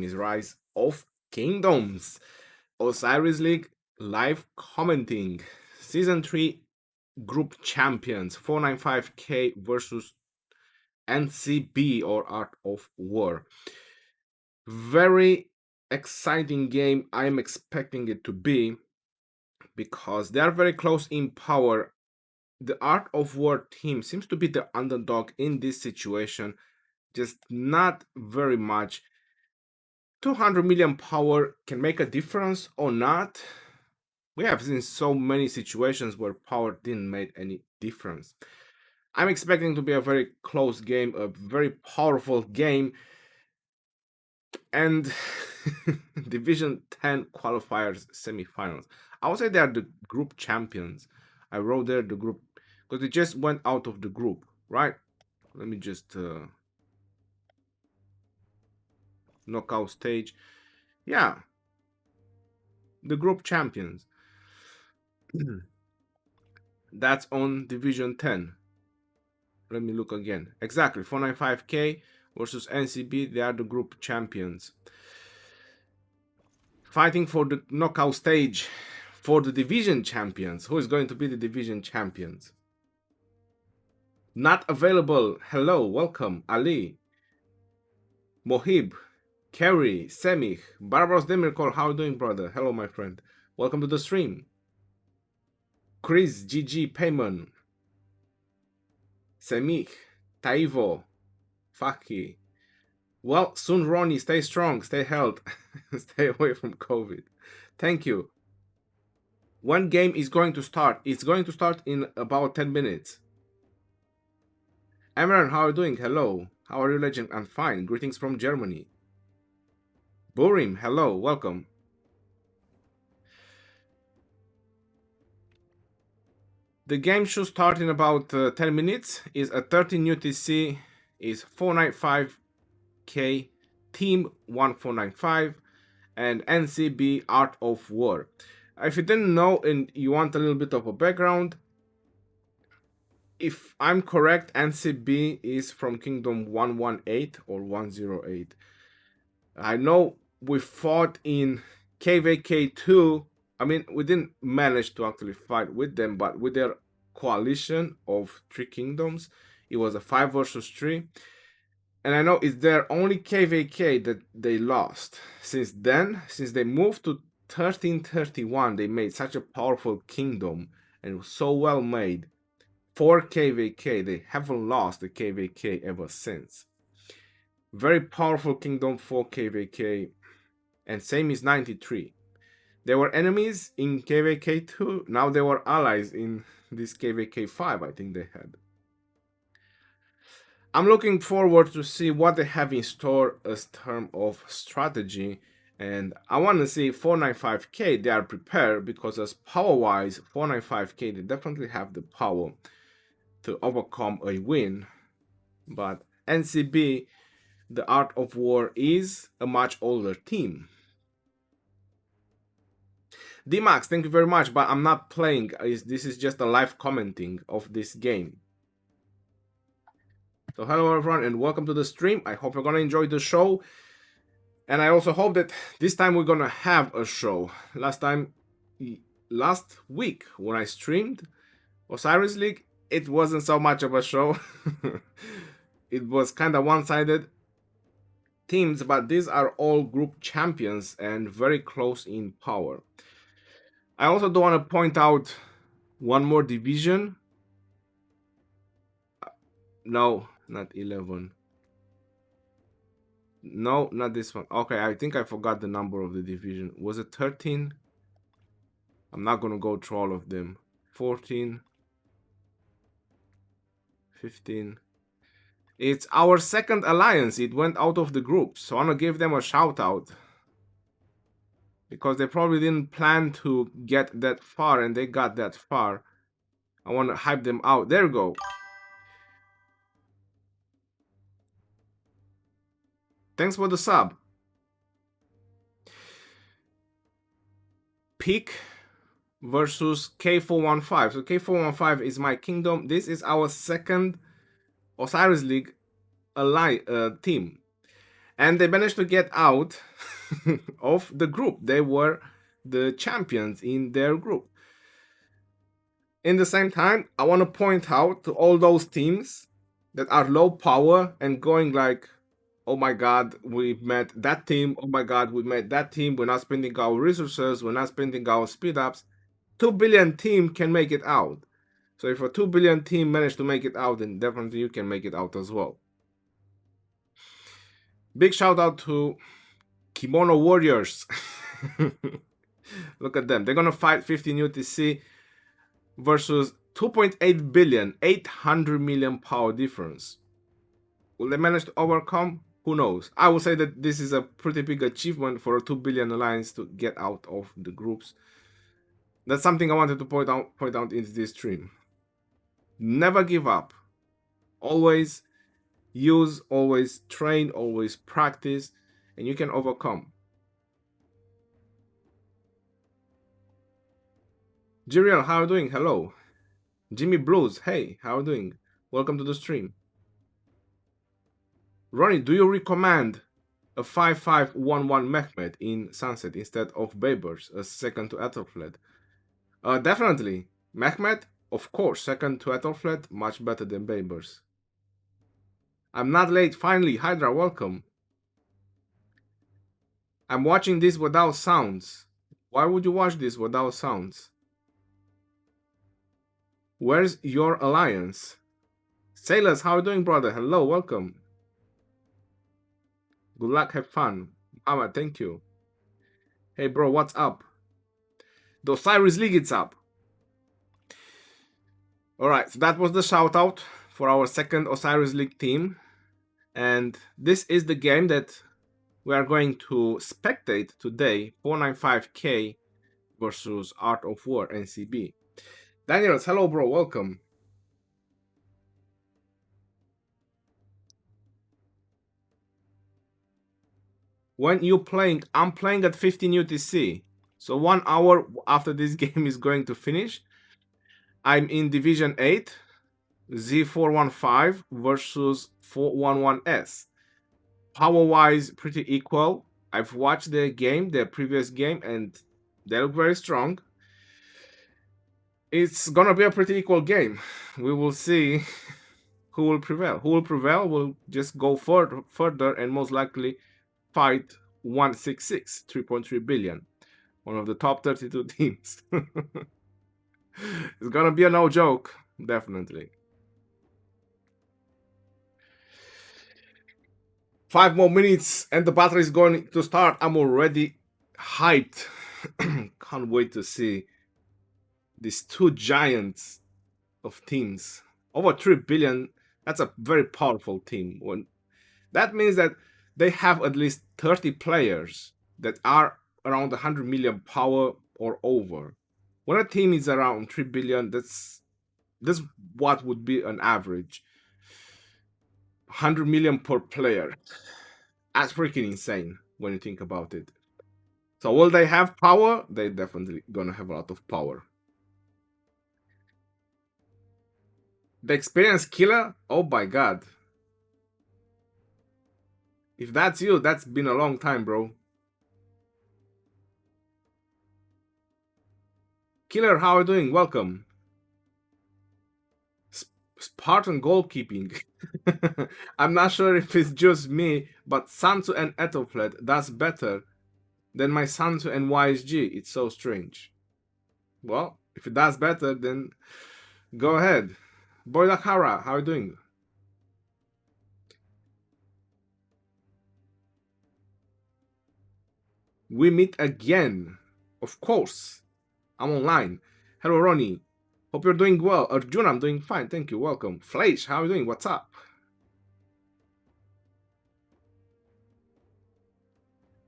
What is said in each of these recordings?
name is Rise of Kingdoms. Osiris League live commenting. Season 3 Group Champions 495k versus NcB or Art of War. Very exciting game. I'm expecting it to be because they are very close in power. The Art of War team seems to be the underdog in this situation, just not very much. 200 million power can make a difference or not. We have seen so many situations where power didn't make any difference. I'm expecting to be a very close game, a very powerful game, and Division 10 qualifiers semifinals. I would say they are the group champions. I wrote there the group because they just went out of the group, right? Let me just knockout stage. Yeah, the group champions. That's on Division 10. Let me look again. Exactly, 495k versus NcB. They are the group champions. Fighting for the knockout stage for the division champions. Who is going to be the division champions? Not available. Hello, welcome. Ali, Mohib, Kerry, Semich, Barbaros Demirkol. How are you doing, brother? Hello, my friend. Welcome to the stream. Chris, GG, Payman, Semich, Taivo, Faki. Well, soon, Ronnie. Stay strong, stay healthy, stay away from COVID. Thank you. When game is going to start? It's going to start in about 10 minutes. Emran, how are you doing? Hello. How are you, legend? I'm fine. Greetings from Germany. Burim, hello. Welcome. The game should start in about 10 minutes. Is a 13 UTC. Is 495k. Team 1495. And NcB Art of War. If you didn't know and you want a little bit of a background, if I'm correct, NcB is from Kingdom 118 or 108. I know we fought in KVK2. I mean, we didn't manage to actually fight with them, but with their coalition of 3 kingdoms, it was a 5 versus 3. And I know it's their only KVK that they lost. Since then, since they moved to 1331, they made such a powerful kingdom and it was so well made. 4 KVK, they haven't lost the KVK ever since. Very powerful kingdom, 4 KVK, and same is 93. They were enemies in KVK 2, now they were allies in this KVK 5, I think they had. I'm looking forward to see what they have in store as term of strategy, and I want to see 495k, they are prepared because as power-wise, 495k, they definitely have the power to overcome a win, but NcB, the Art of War, is a much older team. D-Max, thank you very much, but I'm not playing. This is just a live commenting of this game. So hello everyone and welcome to the stream. I hope you're gonna enjoy the show. And I also hope that this time we're gonna have a show. Last week when I streamed Osiris League, it wasn't so much of a show. It was kind of one-sided teams, but these are all group champions and very close in power. I also do want to point out one more division. No, not 11. No, not this one. Okay, I think I forgot the number of the division. Was it 13? I'm not going to go through all of them. 14. 15. It's our second alliance. It went out of the group. So I want to give them a shout out. Because they probably didn't plan to get that far and they got that far. I want to hype them out. There we go. Thanks for the sub. Peak versus K415. So K415 is my kingdom. This is our second Osiris League team. And they managed to get out of the group. They were the champions in their group. In the same time, I want to point out to all those teams that are low power and going like, oh my god, we met that team, oh my god, we met that team, we're not spending our resources, we're not spending our speed ups. 2 billion team can make it out. So if a 2 billion team managed to make it out, then definitely you can make it out as well. Big shout out to Kimono Warriors. Look at them. They're going to fight 15 UTC versus 2.8 billion, 800 million power difference. Will they manage to overcome? Who knows? I would say that this is a pretty big achievement for a 2 billion alliance to get out of the groups. That's something I wanted to point out in this stream. Never give up. Always use, always train, always practice, and you can overcome. Jiriel, how are you doing? Hello. Jimmy Blues, hey, how are you doing? Welcome to the stream. Ronnie, do you recommend a 5511 Mehmet in Sunset instead of Babers, a second to Ethelfled? Definitely. Mehmet, of course, second to Ethelfled, much better than Babers. I'm not late, finally. Hydra, welcome. I'm watching this without sounds. Why would you watch this without sounds? Where's your alliance? Sailors, how are you doing, brother? Hello, welcome. Good luck, have fun. Mama, thank you. Hey, bro, what's up? The Osiris League, it's up. Alright, so that was the shout out for our second Osiris League team. And this is the game that we are going to spectate today, 495k versus Art of War, NcB. Daniels, hello bro, welcome. When you playing, I'm playing at 15 UTC. So 1 hour after this game is going to finish, I'm in Division 8, Z415 versus 411S. Power-wise, pretty equal. I've watched their game, their previous game, and they look very strong. It's gonna be a pretty equal game. We will see who will prevail. Who will prevail will just go further and most likely fight 166, 3.3 billion. One of the top 32 teams. It's gonna be a no joke, definitely. 5 more minutes and the battle is going to start. I'm already hyped. Can't wait to see these two giants of teams. Over 3 billion, that's a very powerful team. That means that they have at least 30 players that are around 100 million power or over. When a team is around 3 billion, that's what would be an average. 100 million per player. That's freaking insane when you think about it. So will they have power? They definitely gonna have a lot of power. The experienced killer? Oh my god. If that's you, that's been a long time, bro. Killer, how are you doing? Welcome. Spartan goalkeeping. I'm not sure if it's just me, but Sansu and Ethelfled does better than my Sansu and YSG. It's so strange. Well, if it does better, then go ahead. Boy Lakara, how are you doing? We meet again. Of course. I'm online. Hello, Ronnie. Hope you're doing well. Arjun, I'm doing fine. Thank you. Welcome. Fleisch, how are you doing? What's up?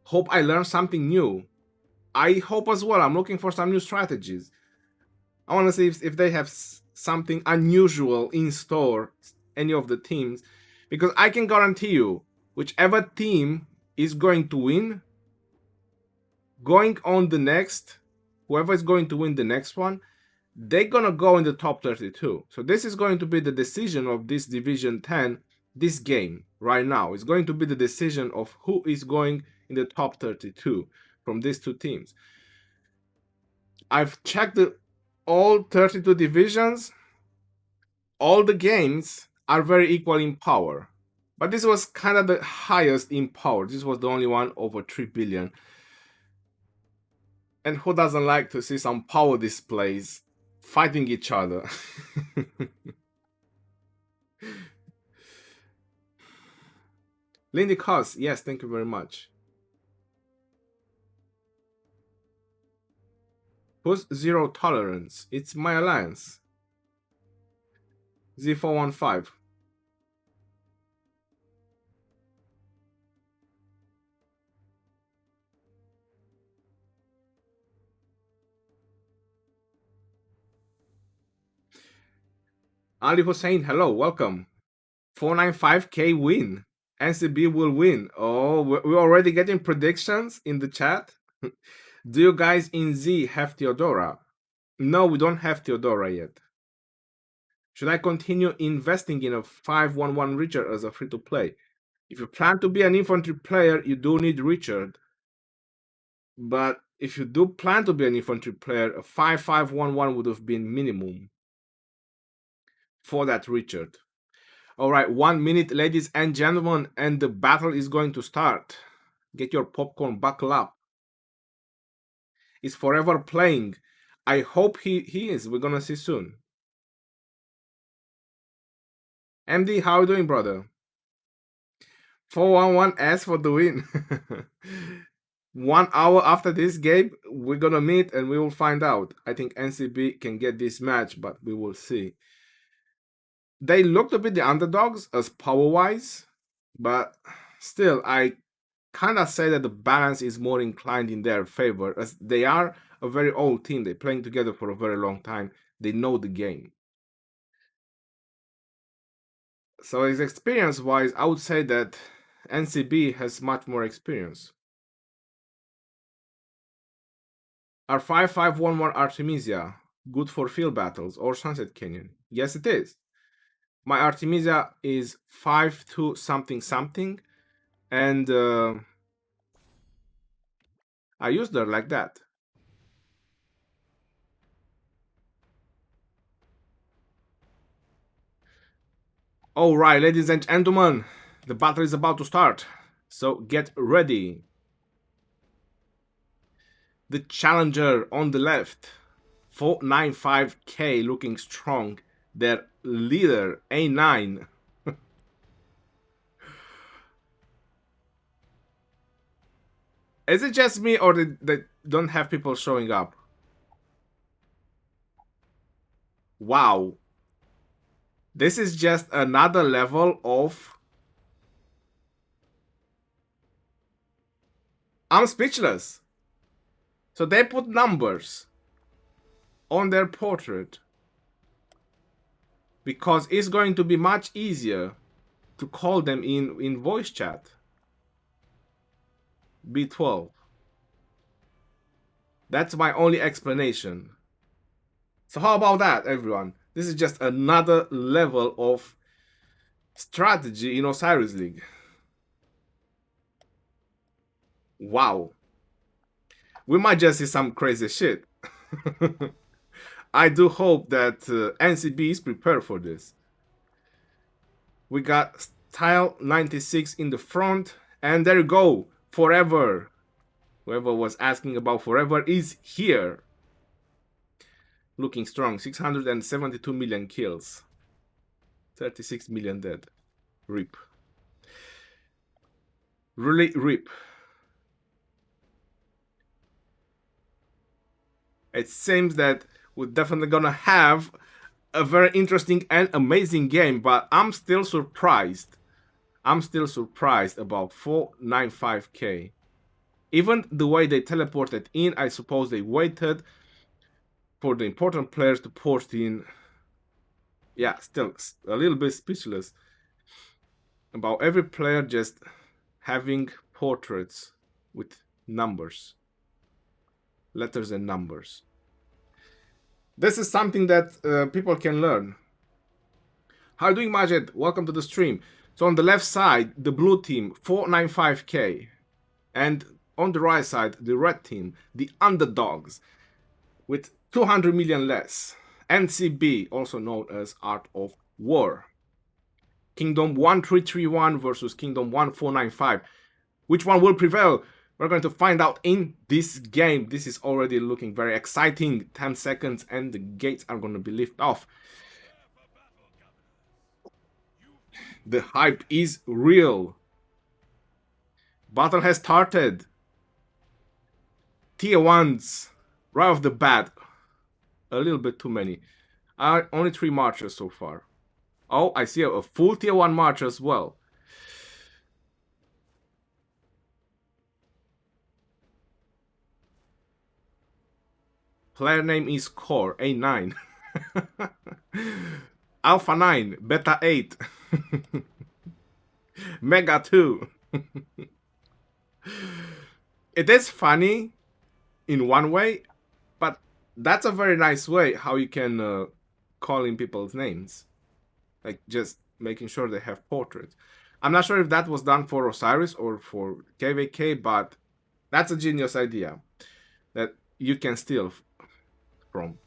Hope I learned something new. I hope as well. I'm looking for some new strategies. I want to see if they have something unusual in store, any of the teams, because I can guarantee you, whichever team is going to win, going on the next, whoever is going to win the next one, they're gonna go in the top 32. So this is going to be the decision of this Division 10, this game right now. It's going to be the decision of who is going in the top 32 from these two teams. I've checked all 32 divisions. All the games are very equal in power. But this was kind of the highest in power. This was the only one over 3 billion. And who doesn't like to see some power displays fighting each other? Lindy Cos, yes, thank you very much. Who's Zero Tolerance? It's my alliance. Z415. Ali Hussein, hello, welcome. 495k win. NcB will win. Oh, we're already getting predictions in the chat. Do you guys in Z have Theodora? No, we don't have Theodora yet. Should I continue investing in a 511 Richard as a free-to-play? If you plan to be an infantry player, you do need Richard. But if you do plan to be an infantry player, a 5511 would have been minimum for that Richard. All right, 1 minute, ladies and gentlemen, and the battle is going to start. Get your popcorn, buckle up. Is Forever playing? I hope he is. We're gonna see soon. MD, how are you doing, brother? 411S for the win. 1 hour after this game, we're gonna meet and we will find out. I think NcB can get this match, but we will see. They looked a bit the underdogs as power-wise, but still, I kind of say that the balance is more inclined in their favor, as they are a very old team. They're playing together for a very long time. They know the game. So as experience-wise, I would say that NcB has much more experience. Are 5511 Artemisia good for field battles or Sunset Canyon? Yes, it is. My Artemisia is 5-2 something something, and I used her like that. All right, ladies and gentlemen, the battle is about to start, so get ready. The challenger on the left, 495k, looking strong. Their leader, A9. Is it just me, or they don't have people showing up? Wow. This is just another level of... I'm speechless. So they put numbers on their portrait because it's going to be much easier to call them in voice chat. B12. That's my only explanation. So how about that, everyone? This is just another level of strategy in Osiris League. Wow. We might just see some crazy shit. I do hope that NcB is prepared for this. We got Style 96 in the front, and there you go, Forever. Whoever was asking about Forever is here. Looking strong, 672 million kills. 36 million dead. RIP. Really RIP. It seems that we're definitely gonna have a very interesting and amazing game, but I'm still surprised. I'm still surprised about 495k. Even the way they teleported in, I suppose they waited for the important players to port in. Yeah, still a little bit speechless about every player just having portraits with numbers, letters and numbers. This is something that people can learn. How are you doing, Majed? Welcome to the stream. So on the left side, the blue team, 495k. And on the right side, the red team, the underdogs, with 200 million less. NcB, also known as Art of War. Kingdom 1331 versus Kingdom 1495. Which one will prevail? We're going to find out in this game. This is already looking very exciting. 10 seconds and the gates are going to be lifted off. The hype is real. Battle has started. Tier 1s, right off the bat. A little bit too many. Only 3 marchers so far. Oh, I see a full tier 1 march as well. Player name is Core, A9. Alpha 9, Beta 8. Mega 2. It is funny in one way, but that's a very nice way how you can call in people's names. Like just making sure they have portraits. I'm not sure if that was done for Osiris or for KVK, but that's a genius idea that you can steal from.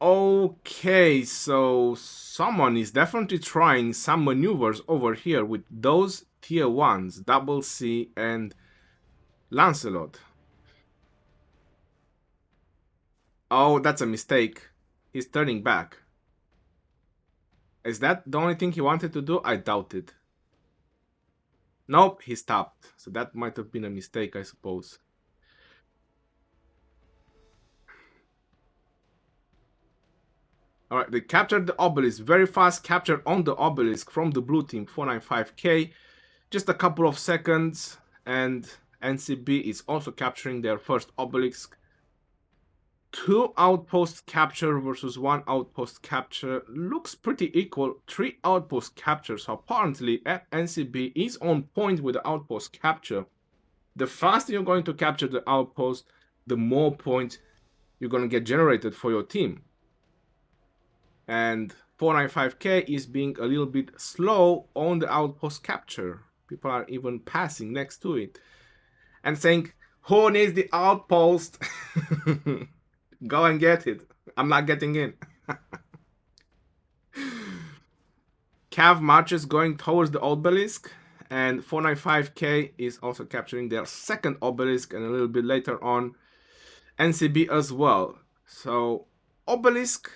Okay, so someone is definitely trying some maneuvers over here with those tier 1s, Double C and Lancelot. Oh, that's a mistake. He's turning back. Is that the only thing he wanted to do? I doubt it. Nope, he stopped. So that might have been a mistake, I suppose. Alright, they captured the obelisk. Very fast capture on the obelisk from the blue team, 495k. Just a couple of seconds, and NcB is also capturing their first obelisk. 2 outpost capture versus 1 outpost capture looks pretty equal. 3 outpost captures. So apparently NcB is on point with the outpost capture. The faster you're going to capture the outpost, the more points you're going to get generated for your team. And 495k is being a little bit slow on the outpost capture. People are even passing next to it and saying, who needs the outpost? Go and get it. I'm not getting in. Cav marches going towards the obelisk, and 495k is also capturing their second obelisk, and a little bit later on NcB as well. So obelisk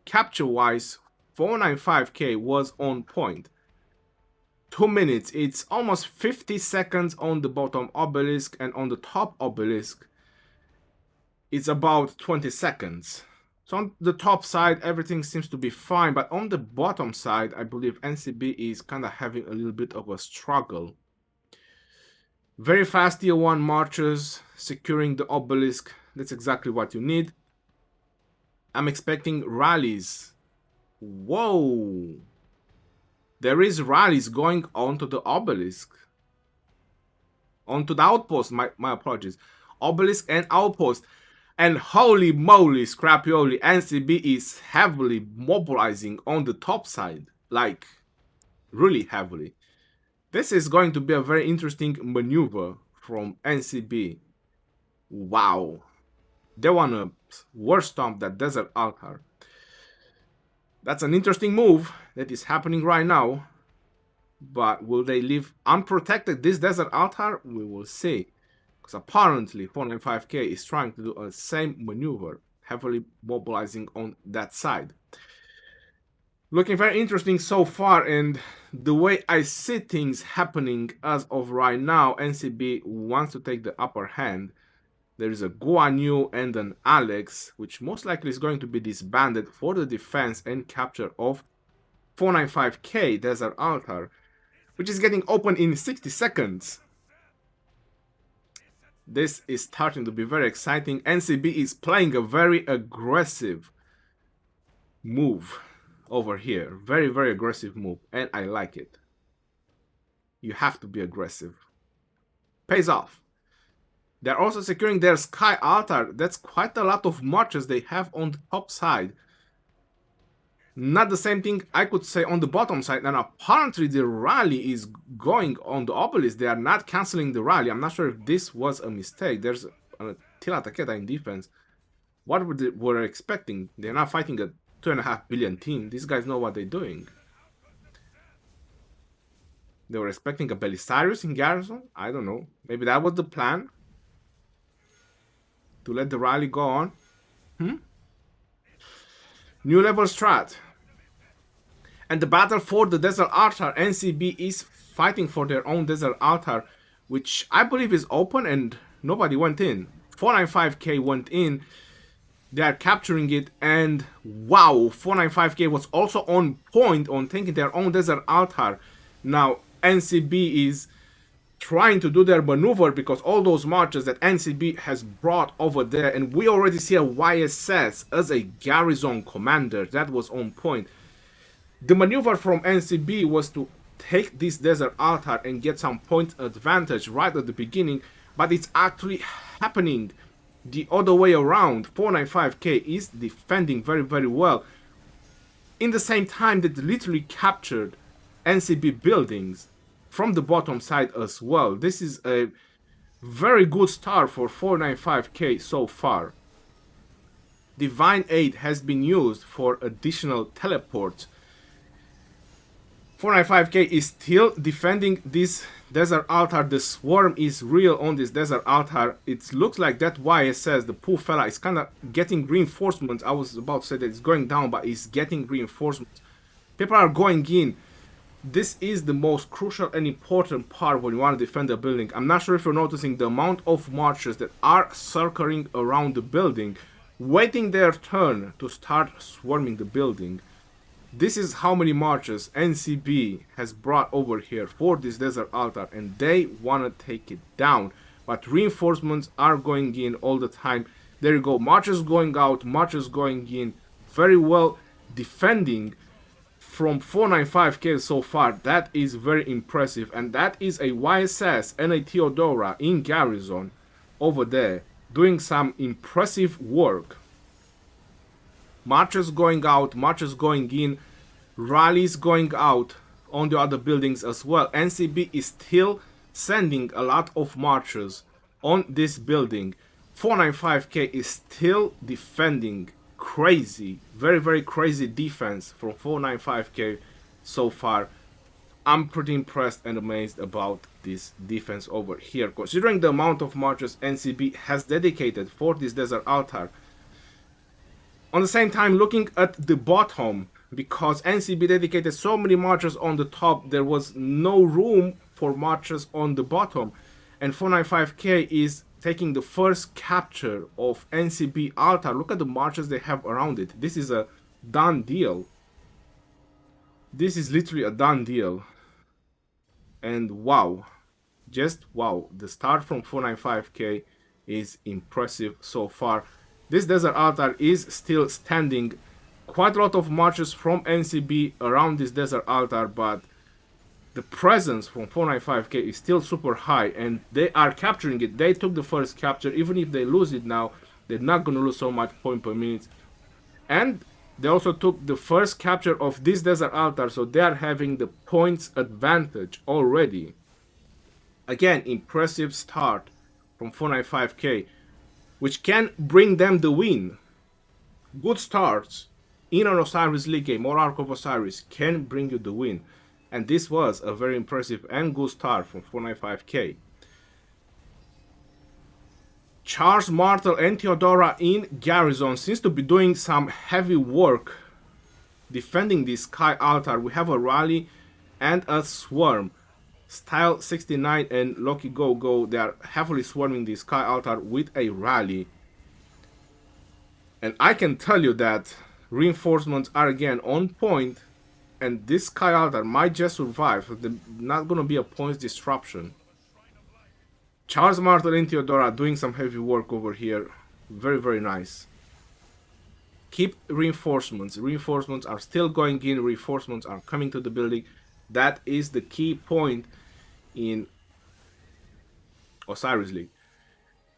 capture wise, 495k was on point. 2 minutes, it's almost 50 seconds on the bottom obelisk, and on the top obelisk it's about 20 seconds. So on the top side everything seems to be fine, but on the bottom side I believe NcB is kind of having a little bit of a struggle. Very fast tier 1 marchers securing the obelisk. That's exactly what you need. I'm expecting rallies. Whoa! There is rallies going onto the obelisk. Onto the outpost, my apologies. Obelisk and outpost. And holy moly, scrapioli, NcB is heavily mobilizing on the top side. Like, really heavily. This is going to be a very interesting maneuver from NcB. Wow. They want to war stomp that desert altar. That's an interesting move that is happening right now. But will they leave unprotected this desert altar? We will see. Because apparently 495k is trying to do a same maneuver, heavily mobilizing on that side. Looking very interesting so far, and the way I see things happening as of right now, NcB wants to take the upper hand. There is a Guan Yu and an Alex, which most likely is going to be disbanded for the defense and capture of 495k Desert Altar, which is getting open in 60 seconds. This is starting to be very exciting. NcB is playing a very aggressive move over here. Very, very aggressive move, and I like it. You have to be aggressive. Pays off. They're also securing their Sky Altar. That's quite a lot of marches they have on the top side. Not the same thing I could say on the bottom side. And apparently the rally is going on the obelisk. They are not canceling the rally. I'm not sure if this was a mistake. There's a Tila Takeda in defense. What were they expecting? They're not fighting a 2.5 billion team. These guys know what they're doing. They were expecting a Belisarius in Garrison? I don't know. Maybe that was the plan? To let the rally go on? New level strat. And the battle for the desert altar, NcB is fighting for their own desert altar, which I believe is open and nobody went in. 495k went in. They are capturing it, and wow, 495k was also on point on taking their own desert altar. Now NcB is trying to do their maneuver because all those marches that NcB has brought over there, and we already see a YSS as a garrison commander. That was on point. The maneuver from NcB was to take this desert altar and get some point advantage right at the beginning, but it's actually happening the other way around. 495k is defending very, very well. In the same time, they literally captured NcB buildings from the bottom side as well. This is a very good start for 495k so far. Divine Aid has been used for additional teleports. 495k is still defending this desert altar. The swarm is real on this desert altar. It looks like that YSS, the poor fella, is kind of getting reinforcements. I was about to say that it's going down, but it's getting reinforcements. People are going in. This is the most crucial and important part when you want to defend a building. I'm not sure if you're noticing the amount of marchers that are circling around the building, waiting their turn to start swarming the building. This is how many marches NcB has brought over here for this desert altar, and they want to take it down. But reinforcements are going in all the time. There you go, marches going out, marches going in. Very well defending from 495k so far. That is very impressive, and that is a YSS and a Theodora in Garrison over there doing some impressive work. Marches going out, marches going in, rallies going out on the other buildings as well. NcB is still sending a lot of marchers on this building. 495k is still defending. Crazy, very, very crazy defense from 495k so far. I'm pretty impressed and amazed about this defense over here, considering the amount of marchers NcB has dedicated for this desert altar. On the same time, looking at the bottom, because NcB dedicated so many marchers on the top, there was no room for marchers on the bottom, and 495k is taking the first capture of NcB altar. Look at the marches they have around it. This is a done deal. This is literally a done deal. And wow, just wow, the start from 495k is impressive so far. This desert altar is still standing. Quite a lot of marches from NcB around this desert altar, but the presence from 495k is still super high, and they are capturing it. They took the first capture. Even if they lose it now, they're not going to lose so much point per minute. And they also took the first capture of this desert altar, so they are having the points advantage already. Again, impressive start from 495k, which can bring them the win. Good starts in an Osiris League game or Ark of Osiris can bring you the win. And this was a very impressive and good start from 495k. Charles Martel and Theodora in Garrison seems to be doing some heavy work defending this Sky Altar. We have a rally and a swarm. Style 69 and Loki Go Go, they are heavily swarming the Sky Altar with a rally. And I can tell you that reinforcements are again on point, and this Sky Altar might just survive. So there's not going to be a points disruption. Charles Martel and Theodora doing some heavy work over here. Very, very nice. Keep reinforcements. Reinforcements are still going in. Reinforcements are coming to the building. That is the key point in Osiris League.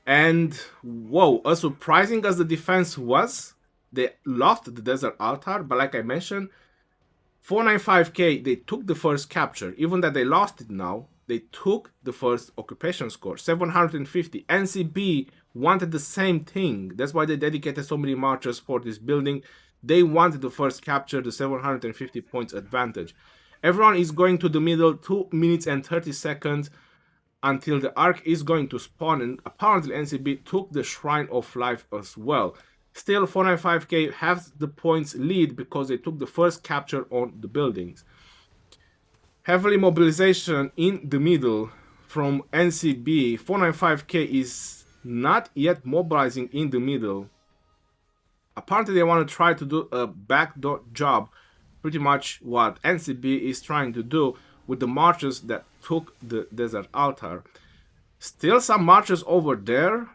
And whoa, as surprising as the defense was, they lost the Desert Altar, but like I mentioned, 495K, they took the first capture. Even that they lost it now, they took the first occupation score, 750. NcB wanted the same thing. That's why they dedicated so many marchers for this building. They wanted the first capture, the 750 points advantage. Everyone is going to the middle, 2 minutes and 30 seconds until the arc is going to spawn, and apparently NcB took the Shrine of Life as well. Still, 495K has the points lead because they took the first capture on the buildings. Heavily mobilization in the middle from NcB. 495K is not yet mobilizing in the middle. Apparently they want to try to do a backdoor job, pretty much what NcB is trying to do with the marchers that took the Desert Altar. Still some marchers over there.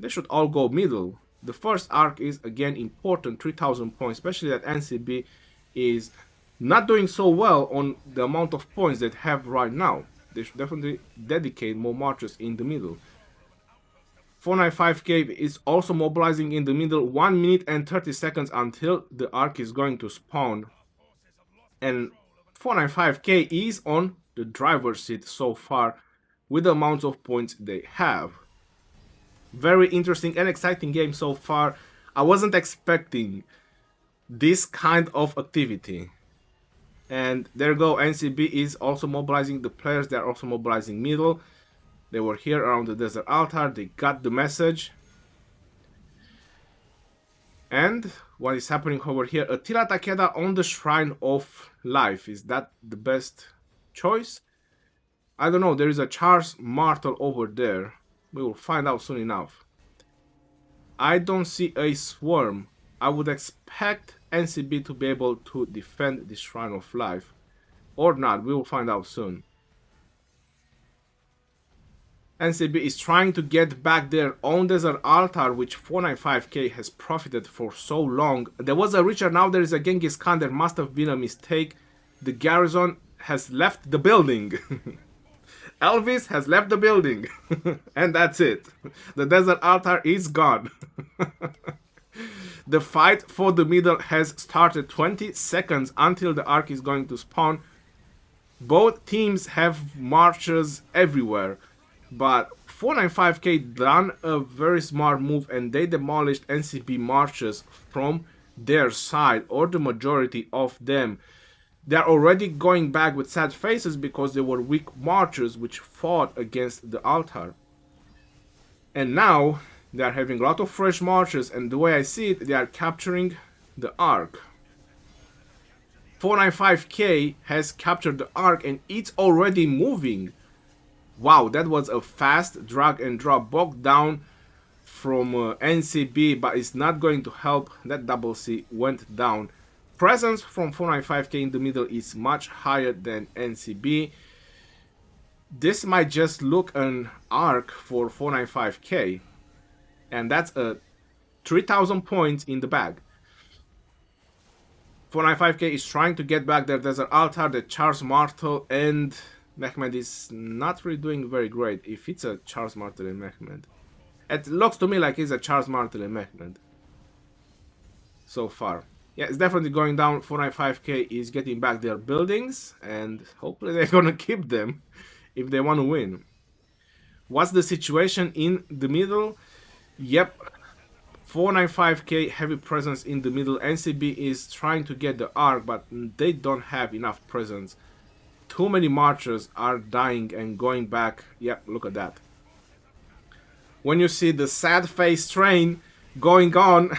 They should all go middle. The first arc is again important, 3000 points, especially that NcB is not doing so well on the amount of points they have right now. They should definitely dedicate more marchers in the middle. 495K is also mobilizing in the middle, 1 minute and 30 seconds until the arc is going to spawn. And 495K is on the driver's seat so far with the amounts of points they have. Very interesting and exciting game so far. I wasn't expecting this kind of activity. And there you go, NcB is also mobilizing the players. They're also mobilizing middle. They were here around the Desert Altar. They got the message. And what is happening over here? Attila Takeda on the Shrine of Life. Is that the best choice? I don't know. There is a Charles Martel over there. We will find out soon enough. I don't see a swarm. I would expect NcB to be able to defend the Shrine of Life. Or not. We will find out soon. NcB is trying to get back their own Desert Altar, which 495K has profited for so long. There was a Richard, now there is a Genghis Khan. There must have been a mistake. The Garrison has left the building. Elvis has left the building. And that's it. The Desert Altar is gone. The fight for the middle has started. 20 seconds until the arc is going to spawn. Both teams have marchers everywhere. But 495K done a very smart move and they demolished NcB marchers from their side, or the majority of them. They're already going back with sad faces because they were weak marchers which fought against the altar. And now they are having a lot of fresh marchers, and the way I see it, they are capturing the arc. 495K has captured the arc and it's already moving. Wow, that was a fast drag and drop bog down from NcB, but it's not going to help. That double C went down. Presence from 495K in the middle is much higher than NcB. This might just look an arc for 495K, and that's a 3000 points in the bag. 495K is trying to get back their Desert Altar, the Charles Martel, and Mehmed is not really doing very great. If it's a Charles Martel and Mehmed, it looks to me like it's a Charles Martel and Mehmed so far. Yeah, it's definitely going down. 495K is getting back their buildings, and hopefully they're gonna keep them if they want to win. What's the situation in the middle? Yep, 495K heavy presence in the middle. NcB is trying to get the arc, but they don't have enough presence. Too many marchers are dying and going back. Yep, look at that. When you see the sad face train going on,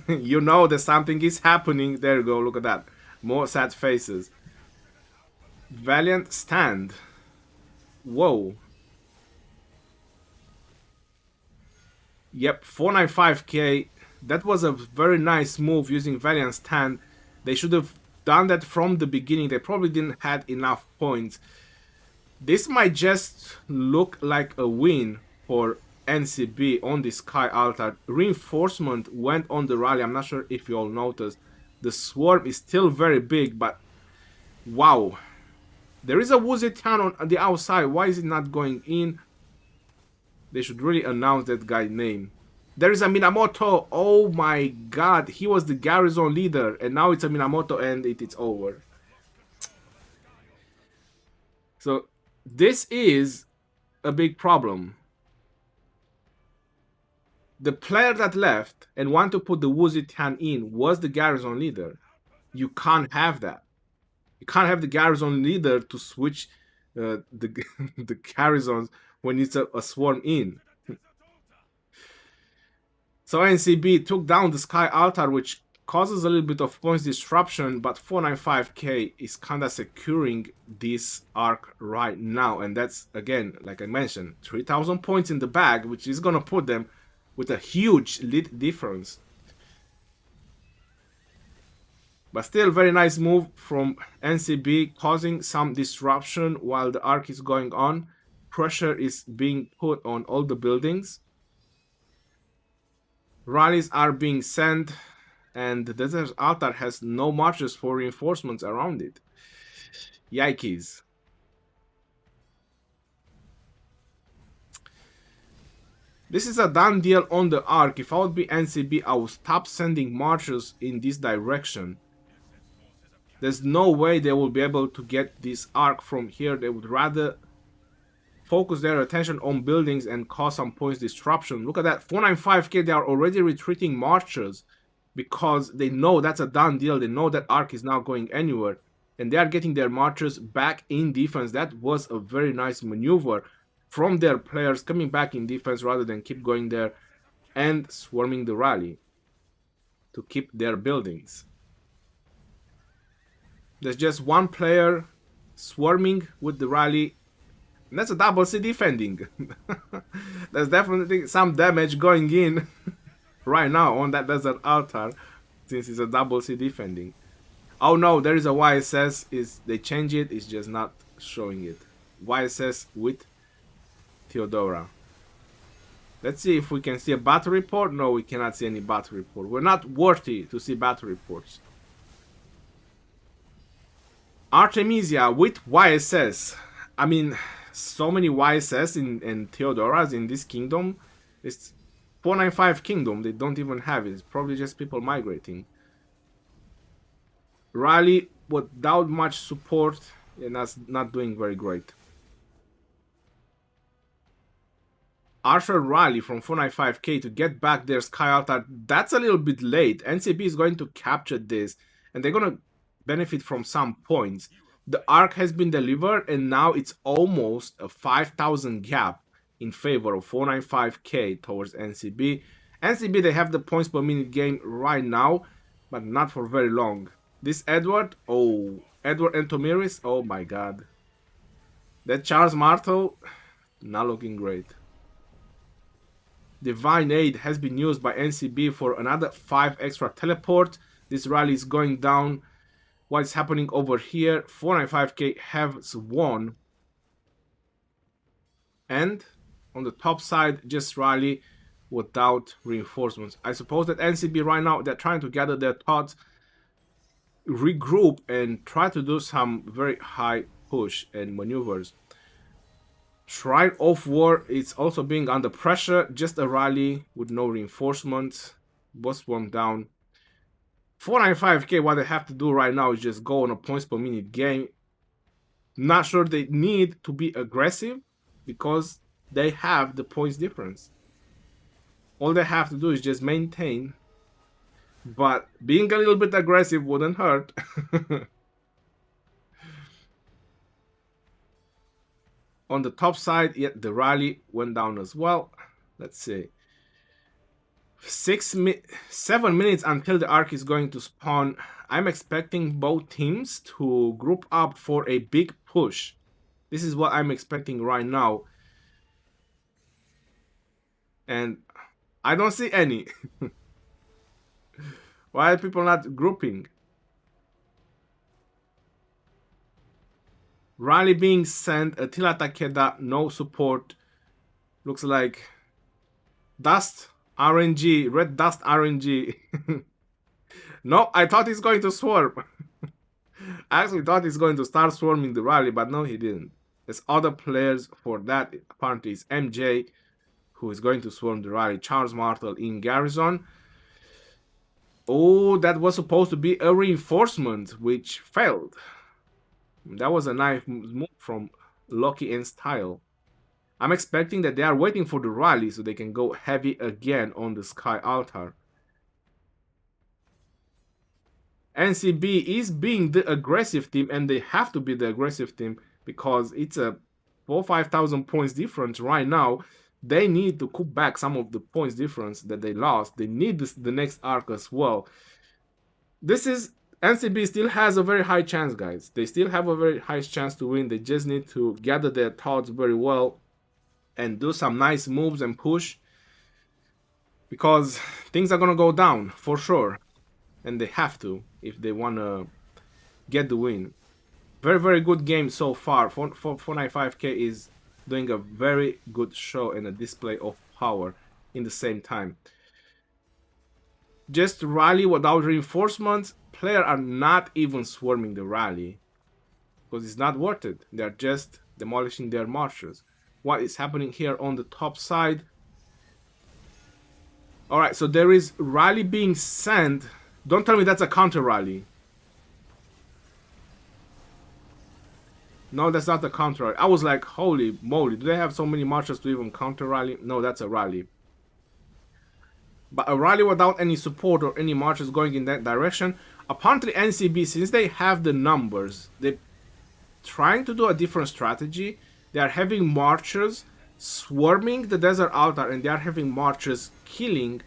you know that something is happening. There you go, look at that. More sad faces. Valiant stand. Whoa. Yep, 495K. That was a very nice move using Valiant stand. They should have done that from the beginning. They probably didn't have enough points. This might just look like a win for NcB on the Sky Altar. Reinforcement went on the rally. I'm not sure if you all noticed. The swarm is still very big, but wow. There is a Woozy Town on the outside. Why is it not going in? They should really announce that guy's name. There is a Minamoto. Oh my god, he was the Garrison leader, and now it's a Minamoto, and it's over. So this is a big problem. The player that left and wanted to put the Wuzitian in was the Garrison leader. You can't have that. You can't have the Garrison leader to switch the the Garrisons when it's a swarm in. So NcB took down the Sky Altar, which causes a little bit of points disruption, but 495k is kind of securing this arc right now. And that's, again, like I mentioned, 3,000 points in the bag, which is going to put them with a huge lead difference. But still, very nice move from NcB, causing some disruption while the arc is going on. Pressure is being put on all the buildings. Rallies are being sent, and the Desert Altar has no marches for reinforcements around it. Yikes. This is a done deal on the arc. If I would be NcB, I would stop sending marches in this direction. There's no way they will be able to get this arc from here. They would rather focus their attention on buildings and cause some points disruption. Look at that, 495k, they are already retreating marchers because they know that's a done deal. They know that arc is not going anywhere, and they are getting their marchers back in defense. That was a very nice maneuver from their players, coming back in defense rather than keep going there and swarming the rally to keep their buildings. There's just one player swarming with the rally. And that's a double C defending. There's definitely some damage going in right now on that Desert Altar, since it's a double C defending. Oh no, there is a YSS. They change it, it's just not showing it. YSS with Theodora. Let's see if we can see a battle report. No, we cannot see any battle report. We're not worthy to see battle reports. Artemisia with YSS. I mean, so many YSS and Theodoras in this kingdom. It's 495 kingdom. They don't even have it. It's probably just people migrating. Rally without much support, and that's not doing very great. Archer rally from 495k to get back their Sky Altar. That's a little bit late. NcB is going to capture this, and they're going to benefit from some points. The arc has been delivered, and now it's almost a 5,000 gap in favor of 495k towards NcB. NcB, they have the points per minute game right now, but not for very long. This Edward, oh, Edward and Tomiris, oh my god. That Charles Martel, not looking great. Divine Aid has been used by NcB for another 5 extra teleport. This rally is going down. What's happening over here? 495k has won. And on the top side, just rally without reinforcements. I suppose that NcB right now, they're trying to gather their thoughts, regroup, and try to do some very high push and maneuvers. Shrine of War is also being under pressure. Just a rally with no reinforcements. Boss swarm down. 495k, what they have to do right now is just go on a points per minute game. Not sure they need to be aggressive because they have the points difference. All they have to do is just maintain. But being a little bit aggressive wouldn't hurt. On the top side, yeah, the rally went down as well. Let's see. 7 minutes until the arc is going to spawn. I'm expecting both teams to group up for a big push. This is what I'm expecting right now. And I don't see any. Why are people not grouping? Rally being sent, Attila Takeda, no support. Looks like dust RNG, red dust RNG. No, I thought he's going to swarm. I actually thought he's going to start swarming the rally, but no, he didn't. There's other players for that. Apparently it's MJ who is going to swarm the rally. Charles Martel in Garrison. Oh, that was supposed to be a reinforcement, which failed. That was a nice move from Loki and Style. I'm expecting that they are waiting for the rally so they can go heavy again on the Sky Altar. NcB is being the aggressive team, and they have to be the aggressive team because it's a 4,000-5,000 points difference right now. They need to cut back some of the points difference that they lost. They need the next arc as well. This is NcB still has a very high chance, guys. They still have a very high chance to win. They just need to gather their thoughts very well and do some nice moves and push, because things are gonna go down for sure, and they have to if they wanna get the win. Very good game so far. 495k is doing a very good show and a display of power in the same time. Just rally without reinforcements, players are not even swarming the rally because it's not worth it. They're just demolishing their marchers. What is happening here on the top side? Alright, so there is rally being sent. Don't tell me that's a counter rally. No, that's not a counter rally. I was like, holy moly, do they have so many marchers to even counter rally? No, that's a rally. But a rally without any support or any marchers going in that direction. Apparently NcB, since they have the numbers, they're trying to do a different strategy. They are having marchers swarming the desert altar, and they are having marchers killing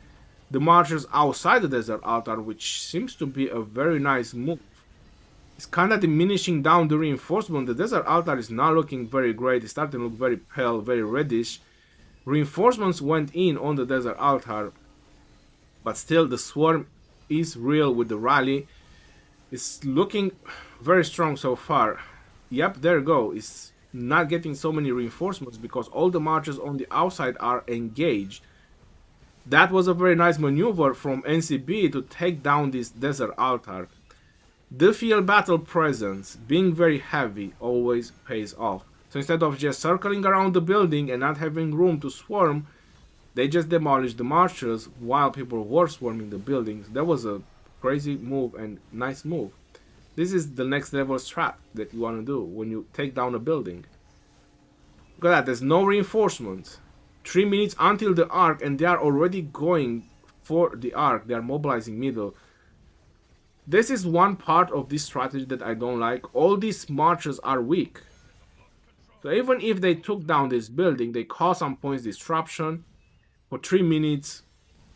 the marchers outside the desert altar, which seems to be a very nice move. It's kind of diminishing down the reinforcement. The desert altar is not looking very great. It's starting to look very pale, very reddish. Reinforcements went in on the desert altar, but still the swarm is real with the rally. It's looking very strong so far. Yep, there you go. It's not getting so many reinforcements because all the marchers on the outside are engaged. That was a very nice maneuver from NcB to take down this desert altar. The field battle presence, being very heavy, always pays off. So instead of just circling around the building and not having room to swarm, they just demolished the marchers while people were swarming the buildings. That was a crazy move and nice move. This is the next level strat that you want to do when you take down a building. Look at that, there's no reinforcements. 3 minutes until the arc and they are already going for the arc. They are mobilizing middle. This is one part of this strategy that I don't like. All these marchers are weak. So even if they took down this building, they cause some points disruption for 3 minutes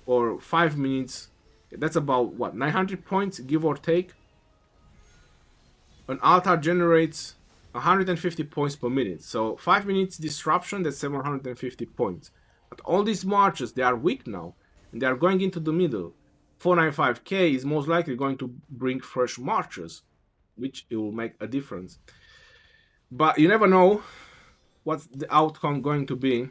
or 5 minutes. That's about what, 900 points, give or take. An altar generates 150 points per minute. So 5 minutes disruption, that's 750 points. But all these marches, they are weak now. And they are going into the middle. 495k is most likely going to bring fresh marchers, which it will make a difference. But you never know what's the outcome going to be.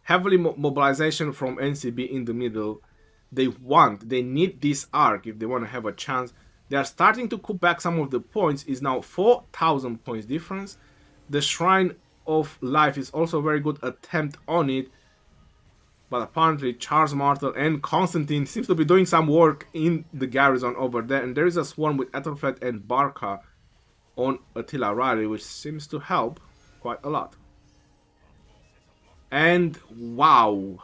Heavily mobilization from NcB in the middle. They need this arc if they want to have a chance. They are starting to cut back some of the points. Is now 4,000 points difference. The Shrine of Life is also a very good attempt on it. But apparently Charles Martel and Constantine seems to be doing some work in the garrison over there. And there is a swarm with Ethelflaed and Barca on Attila Rally, which seems to help quite a lot. And wow,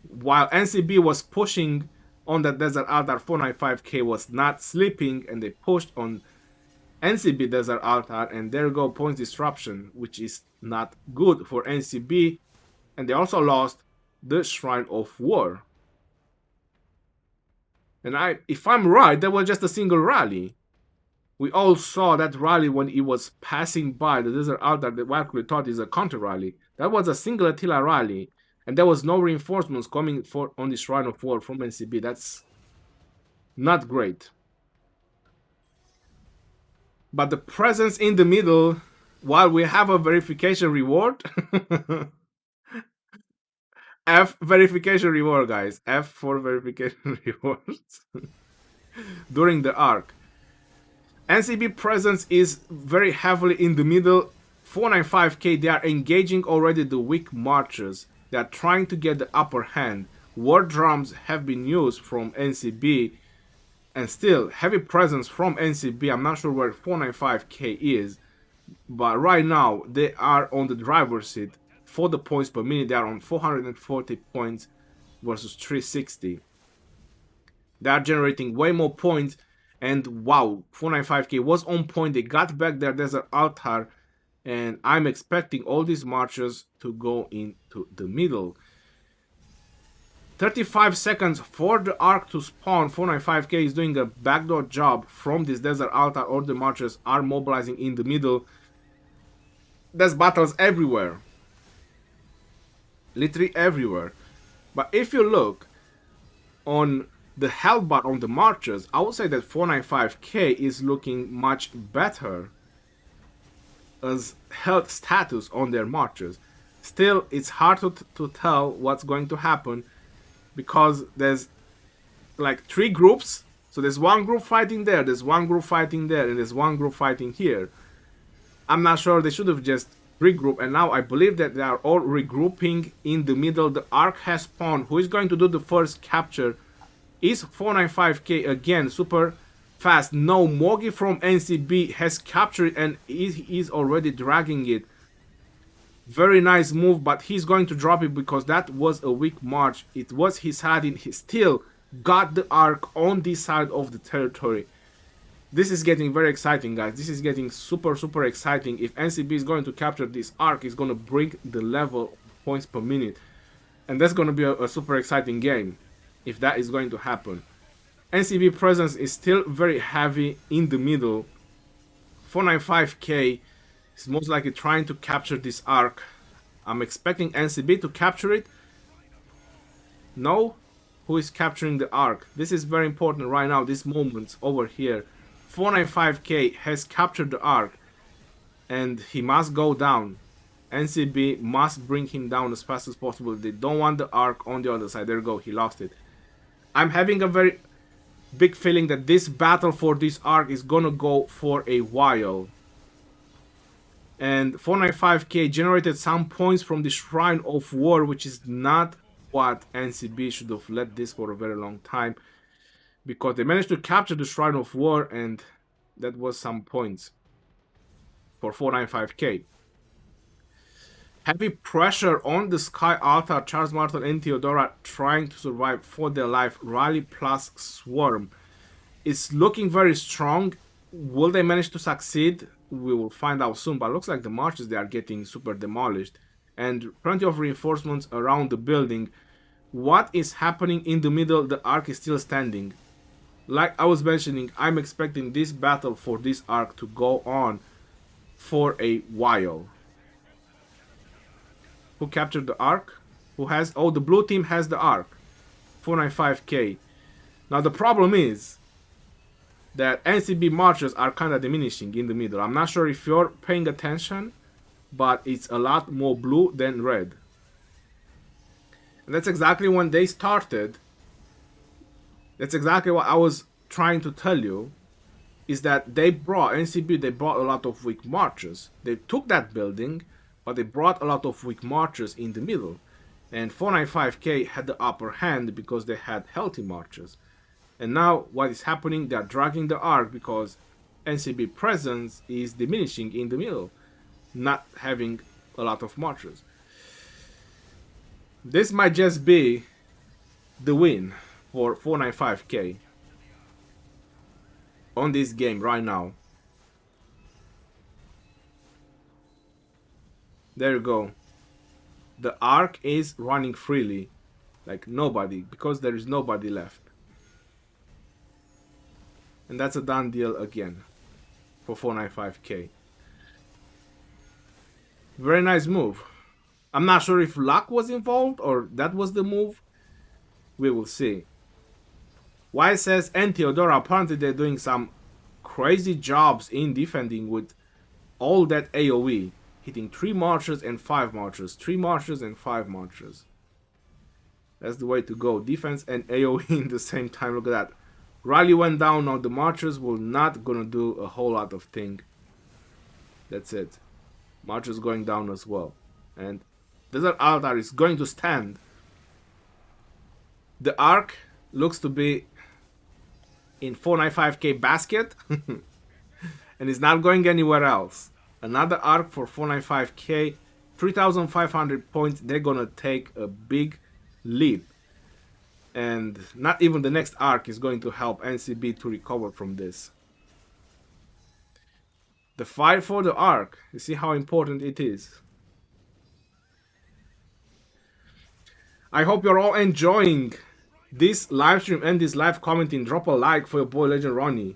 while NcB was pushing on the desert altar, 495k was not sleeping, and they pushed on NcB desert altar, and there you go, points disruption, which is not good for NcB. And they also lost the Shrine of War. And if I'm right, that was just a single rally. We all saw that rally when it was passing by the desert altar that Valkyrie thought is a counter rally. That was a single Attila rally, and there was no reinforcements coming on the Shrine of War from NcB. That's not great. But the presence in the middle, while we have a verification reward, F verification reward, guys. F for verification rewards during the arc. NcB presence is very heavily in the middle. 495K, they are engaging already the weak marchers. They are trying to get the upper hand. War drums have been used from NcB, and still heavy presence from NcB. I'm not sure where 495K is, but right now they are on the driver's seat for the points per minute. They are on 440 points versus 360. They are generating way more points, and wow, 495K was on point. They got back their desert altar, and I'm expecting all these marchers to go into the middle. 35 seconds for the arc to spawn. 495K is doing a backdoor job from this desert altar. All the marchers are mobilizing in the middle. There's battles everywhere, literally everywhere. But if you look on the health bar on the marchers, I would say that 495K is looking much better as health status on their marchers. Still, it's hard to tell what's going to happen, because there's like 3 groups. So there's one group fighting there, there's one group fighting there, and there's one group fighting here. I'm not sure, they should have just regrouped, and now I believe that they are all regrouping in the middle. The arc has spawned. Who is going to do the first capture? Is 495K again, super fast. No, Mogi from NcB has captured it, and he is already dragging it. Very nice move, but he's going to drop it because that was a weak march. It was his side. He still got the arc on this side of the territory. This is getting very exciting, guys. This is getting super exciting. If NcB is going to capture this arc, it's going to bring the level points per minute, and that's going to be a super exciting game if that is going to happen. NcB presence is still very heavy in the middle. 495K is most likely trying to capture this arc. I'm expecting NcB to capture it. No? Who is capturing the arc? This is very important right now, this moment over here. 495K has captured the arc, and he must go down. NcB must bring him down as fast as possible. They don't want the arc on the other side. There you go, he lost it. I'm having a very big feeling that this battle for this arc is gonna go for a while. And 495K generated some points from the Shrine of War, which is not what NcB should have let this for a very long time, because they managed to capture the Shrine of War, and that was some points for 495K. Heavy pressure on the Sky Altar. Charles Martel and Theodora trying to survive for their life. Rally plus Swarm. It's looking very strong. Will they manage to succeed? We will find out soon, but it looks like the marches, they are getting super demolished. And plenty of reinforcements around the building. What is happening in the middle? The arc is still standing. Like I was mentioning, I'm expecting this battle for this arc to go on for a while. Who captured the arc? Who has... Oh, the blue team has the arc. 495K. Now the problem is that NcB marchers are kind of diminishing in the middle. I'm not sure if you're paying attention, but it's a lot more blue than red. And that's exactly when they started. That's exactly what I was trying to tell you, is that they brought, NcB, they brought a lot of weak marchers. They took that building, but they brought a lot of weak marchers in the middle. And 495K had the upper hand because they had healthy marchers. And now what is happening, they are dragging the arc because NcB presence is diminishing in the middle, not having a lot of marchers. This might just be the win for 495K on this game right now. There you go. The arc is running freely, like nobody, because there is nobody left. And that's a done deal again for 495K. Very nice move. I'm not sure if luck was involved or that was the move. We will see. Y says, and Theodora, apparently they're doing some crazy jobs in defending with all that AoE. Hitting 3 marchers and 5 marchers. 3 marchers and 5 marchers. That's the way to go. Defense and AoE in the same time. Look at that. Rally went down. Now the marchers will not gonna do a whole lot of thing. That's it. Marches going down as well. And Desert Altar is going to stand. The Ark looks to be in 495k basket. And is not going anywhere else. Another Ark for 495k. 3,500 points. They're gonna take a big leap. And not even the next Ark is going to help NcB to recover from this. The fight for the Ark. You see how important it is. I hope you're all enjoying this live stream and this live commenting. Drop a like for your boy Legend Ronnie.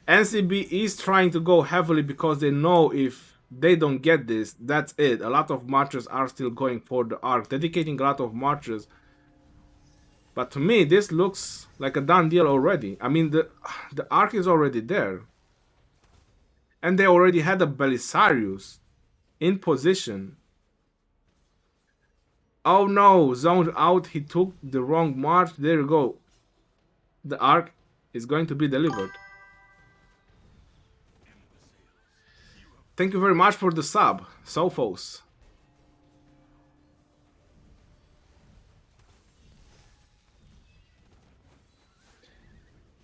NcB is trying to go heavily because they know if they don't get this, that's it. A lot of marchers are still going for the Ark, dedicating a lot of marchers. But to me, this looks like a done deal already. I mean, the Ark is already there. And they already had a Belisarius in position. Oh no, zoned out, he took the wrong march. There you go. The Ark is going to be delivered. Thank you very much for the sub, Sophos.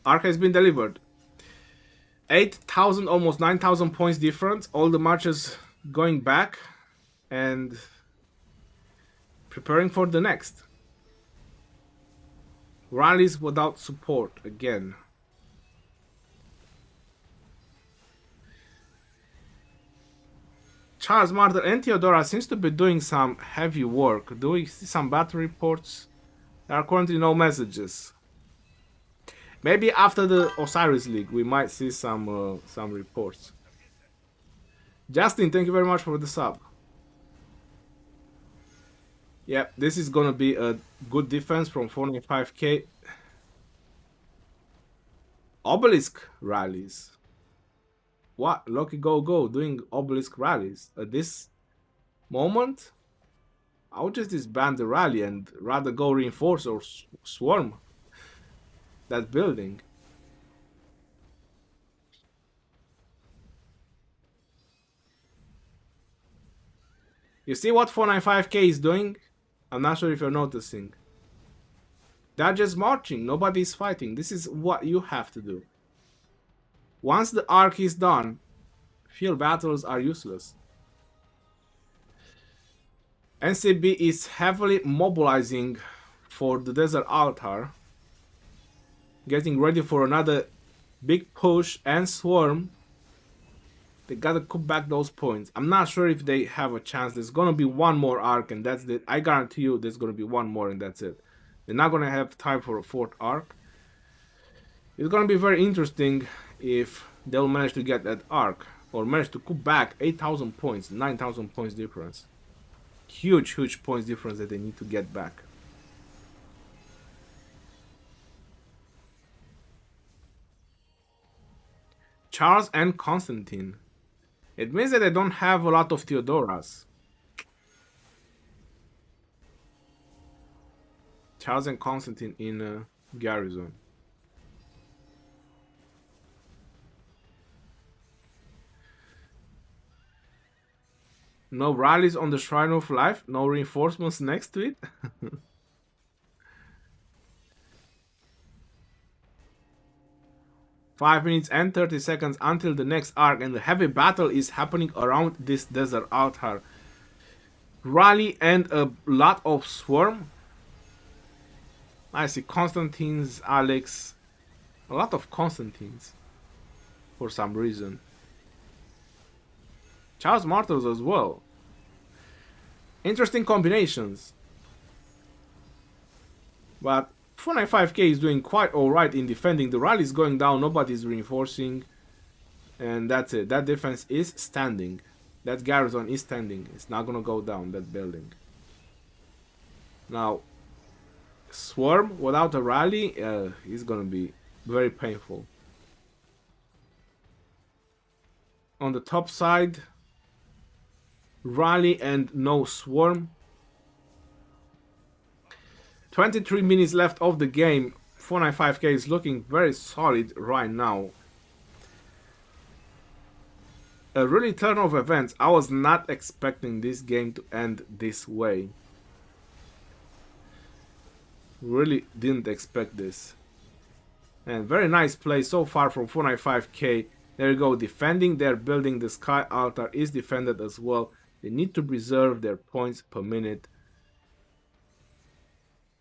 Ark has been delivered. 8,000, almost 9,000 points difference. All the marches going back and preparing for the next. Rallies without support again. Charles Martyr and Theodora seems to be doing some heavy work. Do we see some battle reports? There are currently no messages. Maybe after the Osiris League we might see some reports. Justin, thank you very much for the sub. Yeah, this is gonna be a good defense from 495k. Obelisk rallies. What? Lucky Go doing obelisk rallies at this moment? I would just disband the rally and rather go reinforce or swarm that building. You see what 495k is doing? I'm not sure if you're noticing. They're just marching. Nobody's fighting. This is what you have to do. Once the Ark is done, field battles are useless. NcB is heavily mobilizing for the Desert Altar. Getting ready for another big push and swarm. They gotta cut back those points. I'm not sure if they have a chance. There's gonna be one more Ark and that's it. I guarantee you there's gonna be one more and that's it. They're not gonna have time for a fourth Ark. It's gonna be very interesting if they'll manage to get that Ark or manage to cut back 8,000 points, 9,000 points difference. Huge points difference that they need to get back. Charles and Constantine. It means that they don't have a lot of Theodoras. Charles and Constantine in Garrison. No rallies on the Shrine of Life, no reinforcements next to it. 5 minutes and 30 seconds until the next Ark, and the heavy battle is happening around this Desert Altar. Rally and a lot of swarm. I see Constantines, Alex. A lot of Constantines. For some reason. Charles Martyrs as well. Interesting combinations. But 495k is doing quite alright in defending. The rally is going down, nobody's reinforcing. And that's it. That defense is standing. That garrison is standing. It's not gonna go down, that building. Now, swarm without a rally is gonna be very painful. On the top side, rally and no swarm. 23 minutes left of the game. 495k is looking very solid right now. a really turn of events. I was not expecting this game to end this way. Really didn't expect this. And very nice play so far from 495k. There you go, defending their building. The Sky Altar is defended as well. They need to preserve their points per minute.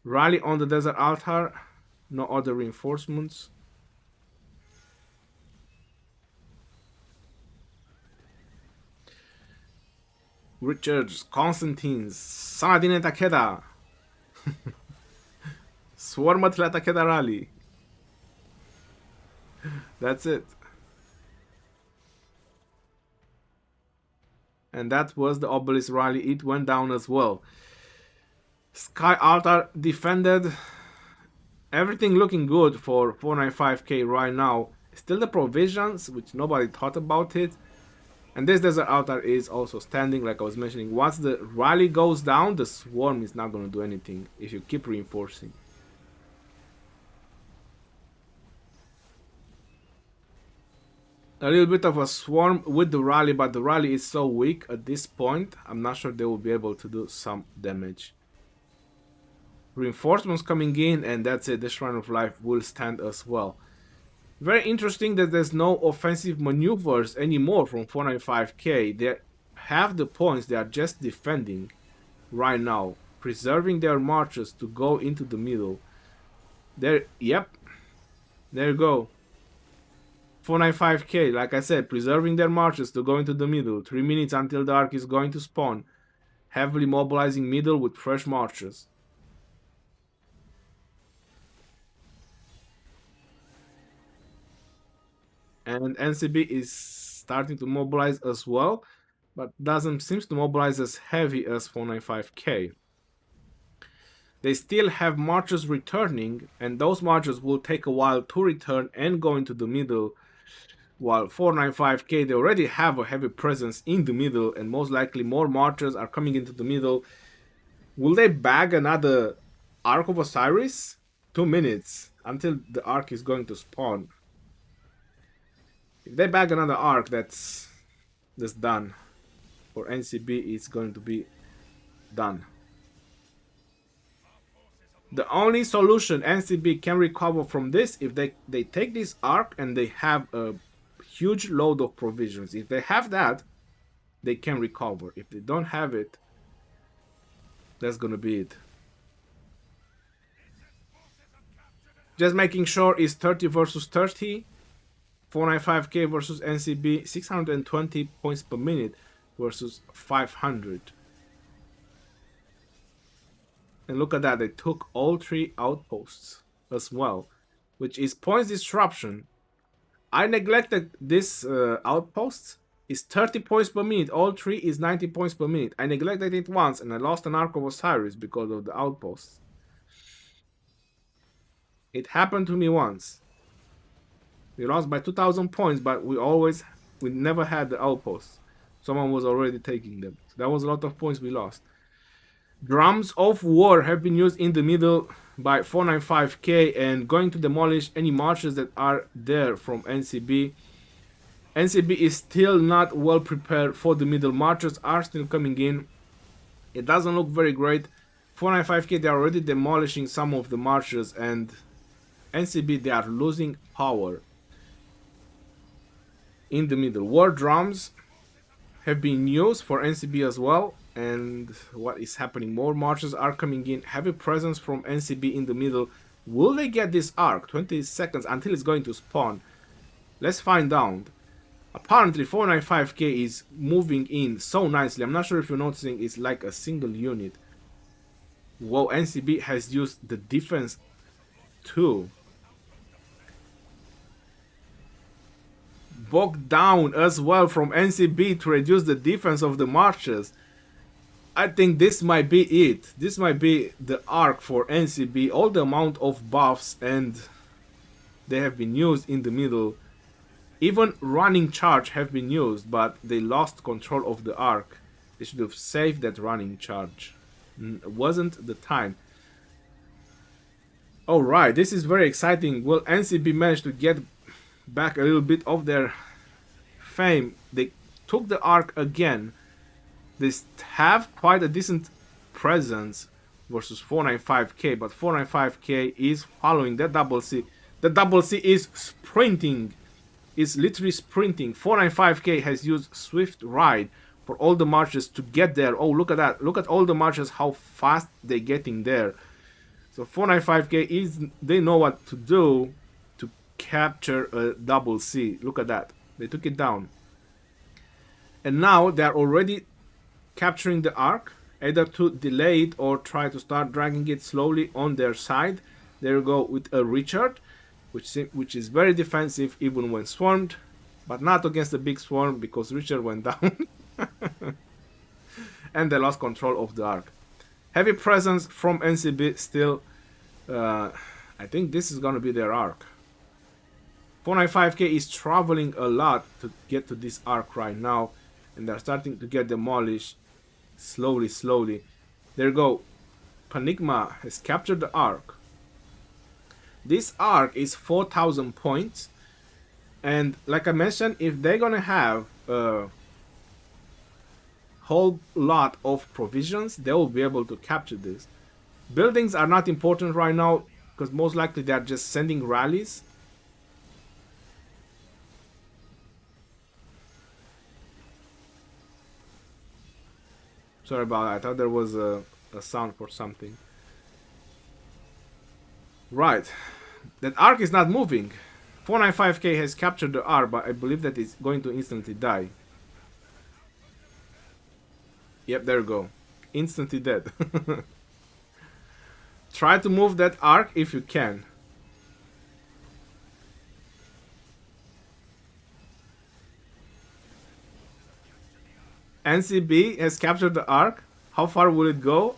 Rally on the Desert Altar. No other reinforcements. Richards, Constantine's, Saladin Takeda. Swarmatla Takeda Rally. That's it. And that was the Obelisk Rally. It went down as well. Sky Altar defended. Everything looking good for 495k right now. Still the provisions, which nobody thought about it. And this Desert Altar is also standing, like I was mentioning. Once the rally goes down, the swarm is not going to do anything if you keep reinforcing. A little bit of a swarm with the rally, but the rally is so weak at this point. I'm not sure they will be able to do some damage. Reinforcements coming in, and that's it. The Shrine of Life will stand as well. Very interesting that there's no offensive maneuvers anymore from 495k. They have the points, they are just defending right now, preserving their marches to go into the middle. There, yep, there you go. 495k, like I said, preserving their marches to go into the middle. 3 minutes until the arc is going to spawn. Heavily mobilizing middle with fresh marches. And NcB is starting to mobilize as well, but doesn't seem to mobilize as heavy as 495k. They still have marches returning, and those marches will take a while to return and go into the middle. While 495k, they already have a heavy presence in the middle, and most likely more marches are coming into the middle. Will they bag another Ark of Osiris? 2 minutes until the Ark is going to spawn. If they bag another Ark, that's done. For NcB, it's going to be done. The only solution NcB can recover from this, if they take this Ark and they have a huge load of provisions. If they have that, they can recover. If they don't have it, that's gonna be it. Just making sure it's 30 versus 30. 495k versus NcB, 620 points per minute versus 500. And look at that, they took all 3 outposts as well, which is points disruption. I neglected this outpost. It's 30 points per minute, all 3 is 90 points per minute. I neglected it once and I lost an Ark of Osiris because of the outposts. It happened to me once. We lost by 2,000 points, but we never had the outposts. Someone was already taking them. So that was a lot of points we lost. Drums of War have been used in the middle by 495k and going to demolish any marches that are there from NcB. NcB is still not well prepared for the middle. Marches are still coming in. It doesn't look very great. 495k, they are already demolishing some of the marches, and NcB, they are losing power in the middle. War drums have been used for NcB as well. And what is happening? More marches are coming in. Heavy presence from NcB in the middle. Will they get this arc? 20 seconds until it's going to spawn. Let's find out. Apparently 495k is moving in so nicely. I'm not sure if you're noticing, it's like a single unit. Whoa, NcB has used the defense too. Bogged down as well from NcB to reduce the defense of the marches. I think this might be it. This might be the arc for NcB. All the amount of buffs and they have been used in the middle. Even running charge have been used, but they lost control of the arc. They should have saved that running charge. It wasn't the time. Alright, this is very exciting. Will NcB manage to get back a little bit of their fame? They took the arc again. They have quite a decent presence versus 495k, but 495k is following that double C. The double C is sprinting, is literally sprinting. 495k has used Swift Ride for all the marches to get there. Oh, look at that. Look at all the marches, how fast they're getting there. So 495k is, they know what to do to capture a double C. Look at that. They took it down. And now they're already capturing the arc, either to delay it or try to start dragging it slowly on their side. There you go with a Richard, which is very defensive even when swarmed, but not against the big swarm because Richard went down. And they lost control of the arc. Heavy presence from NcB still. I think this is gonna be their arc. 495k is traveling a lot to get to this arc right now, and they're starting to get demolished slowly. There you go. Panigma has captured the arc. This arc is 4,000 points, and like I mentioned, if they're gonna have a whole lot of provisions, they will be able to capture this. Buildings are not important right now because most likely they're just sending rallies. Sorry about that. I thought there was a sound for something. Right. That arc is not moving. 495k has captured the arc, but I believe that it's going to instantly die. Yep, there you go. Instantly dead. Try to move that arc if you can. NcB has captured the arc. How far will it go?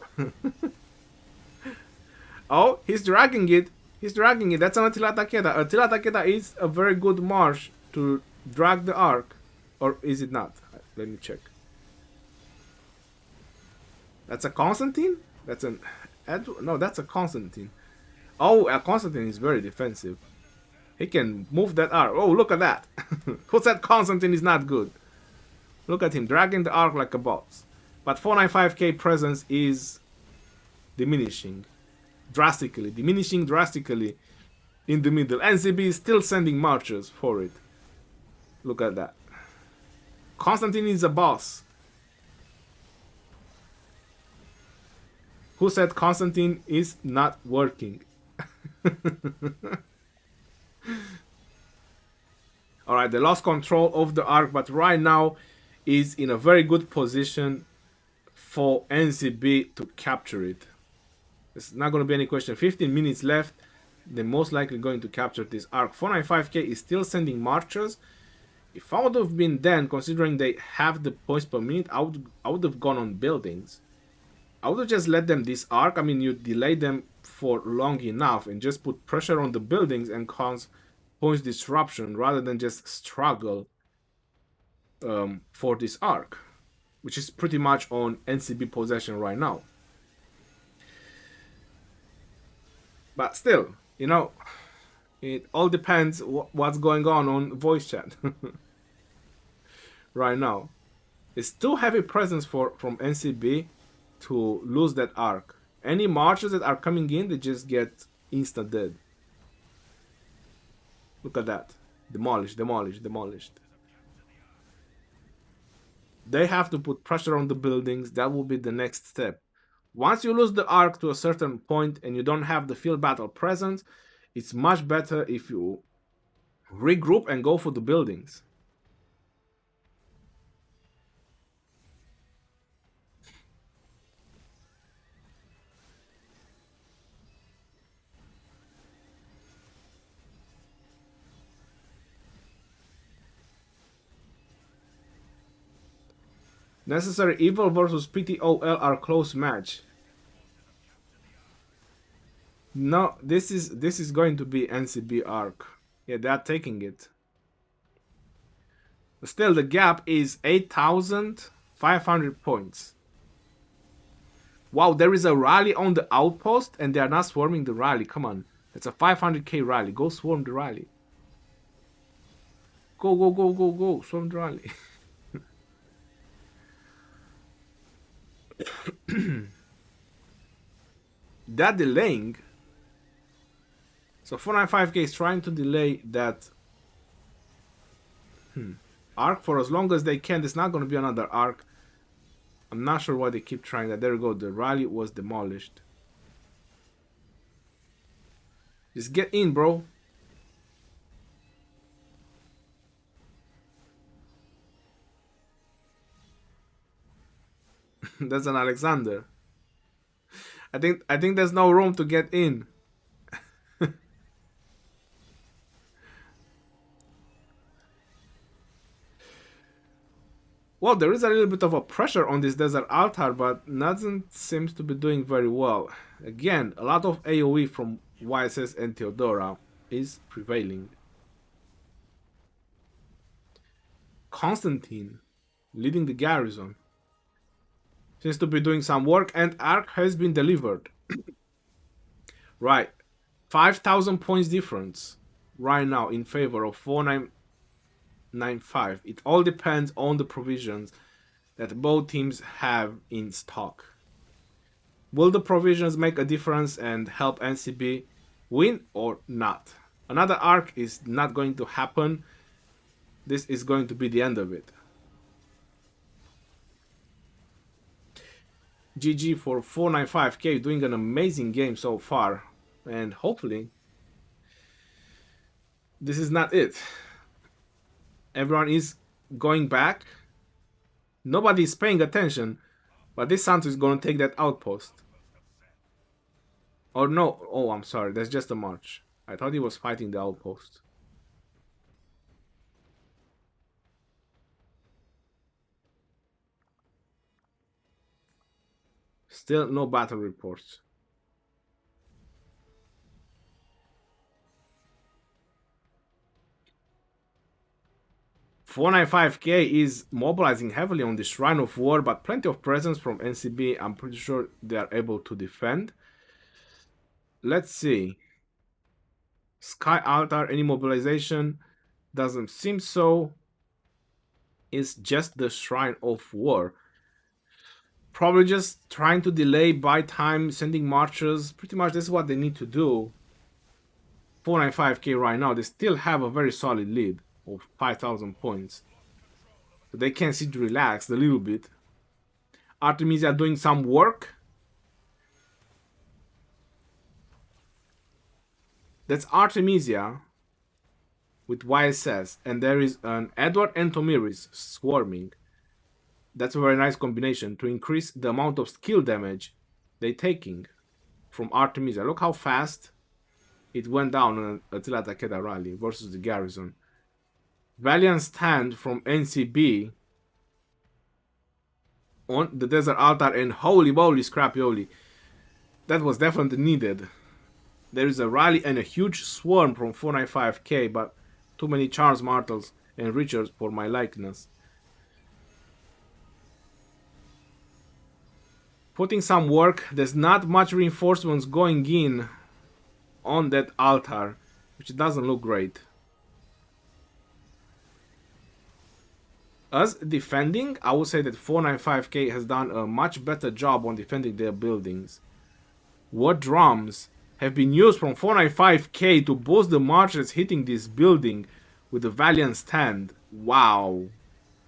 Oh, he's dragging it. He's dragging it. That's an Attila Takeda. Attila Takeda is a very good march to drag the arc. Or is it not? Let me check. That's a Constantine? That's an... No, that's a Constantine. Oh, a Constantine is very defensive. He can move that arc. Oh, look at that. Who said Constantine is not good? Look at him dragging the arc like a boss. But 495k presence is diminishing drastically. In the middle. NcB is still sending marchers for it. Look at that. Constantine is a boss. Who said Constantine is not working? Alright, they lost control of the arc, but right now is in a very good position for NcB to capture it. There's not going to be any question. 15 minutes left. They're most likely going to capture this arc. 495k is still sending marchers. If I would have been then, considering they have the points per minute, I would have gone on buildings. I would have just let them this arc. I mean, you delay them for long enough and just put pressure on the buildings and cause points disruption rather than just struggle for this arc, which is pretty much on NcB possession right now. But still, you know, it all depends what's going on voice chat right now. It's too heavy presence from NcB to lose that arc. Any marches that are coming in, they just get instant dead. Look at that. Demolished. They have to put pressure on the buildings. That will be the next step. Once you lose the arc to a certain point and you don't have the field battle presence, it's much better if you regroup and go for the buildings. Necessary Evil versus PTOL are close match. No, this is going to be NcB arc. Yeah, they're taking it. But still, the gap is 8,500 points. Wow, there is a rally on the outpost and they are not swarming the rally. Come on, it's a 500k rally. Go swarm the rally. Go, swarm the rally. that delaying. So 495K is trying to delay that arc for as long as they can. There's not going to be another arc. I'm not sure why they keep trying that. There we go. The rally was demolished. Just get in, bro. That's an Alexander. I think there's no room to get in. Well, there is a little bit of a pressure on this desert altar, but nothing seems to be doing very well. Again, a lot of AoE from YSS and Theodora is prevailing. Constantine leading the garrison seems to be doing some work, and arc has been delivered. Right, 5,000 points difference right now in favor of 4995. It all depends on the provisions that both teams have in stock. Will the provisions make a difference and help NcB win or not? Another arc is not going to happen. This is going to be the end of it. GG for 495K, doing an amazing game so far, and hopefully this is not it. Everyone is going back. Nobody is paying attention, but this Santos is going to take that outpost. Or no, oh, I'm sorry, that's just a march. I thought he was fighting the outpost. Still no battle reports. $495K is mobilizing heavily on the Shrine of War, but plenty of presence from NcB. I'm pretty sure they are able to defend. Let's see. Sky Altar, any mobilization? Doesn't seem so. It's just the Shrine of War. Probably just trying to delay, buy time, sending marchers. Pretty much this is what they need to do. 495K right now. They still have a very solid lead of 5,000 points. So they can sit relaxed a little bit. Artemisia doing some work. That's Artemisia with YSS. And there is an Edward and Tomiris swarming. That's a very nice combination to increase the amount of skill damage they're taking from Artemisia. Look how fast it went down on Attila Takeda rally versus the Garrison. Valiant stand from NcB on the Desert Altar, and holy moly, scrappy. That was definitely needed. There is a rally and a huge swarm from 495K, but too many Charles Martels and Richards for my likeness. Putting some work. There's not much reinforcements going in on that altar, which doesn't look great. As defending, I would say that 495K has done a much better job on defending their buildings. What drums have been used from 495K to boost the marchers hitting this building with the Valiant stand. Wow.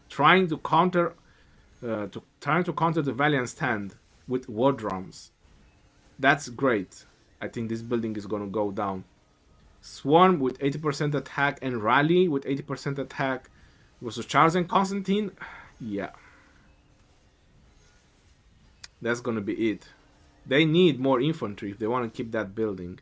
Trying to counter the Valiant stand with war drums. That's great. I think this building is gonna go down. Swarm with 80% attack and Rally with 80% attack versus Charles and Constantine. Yeah. That's gonna be it. They need more infantry if they want to keep that building.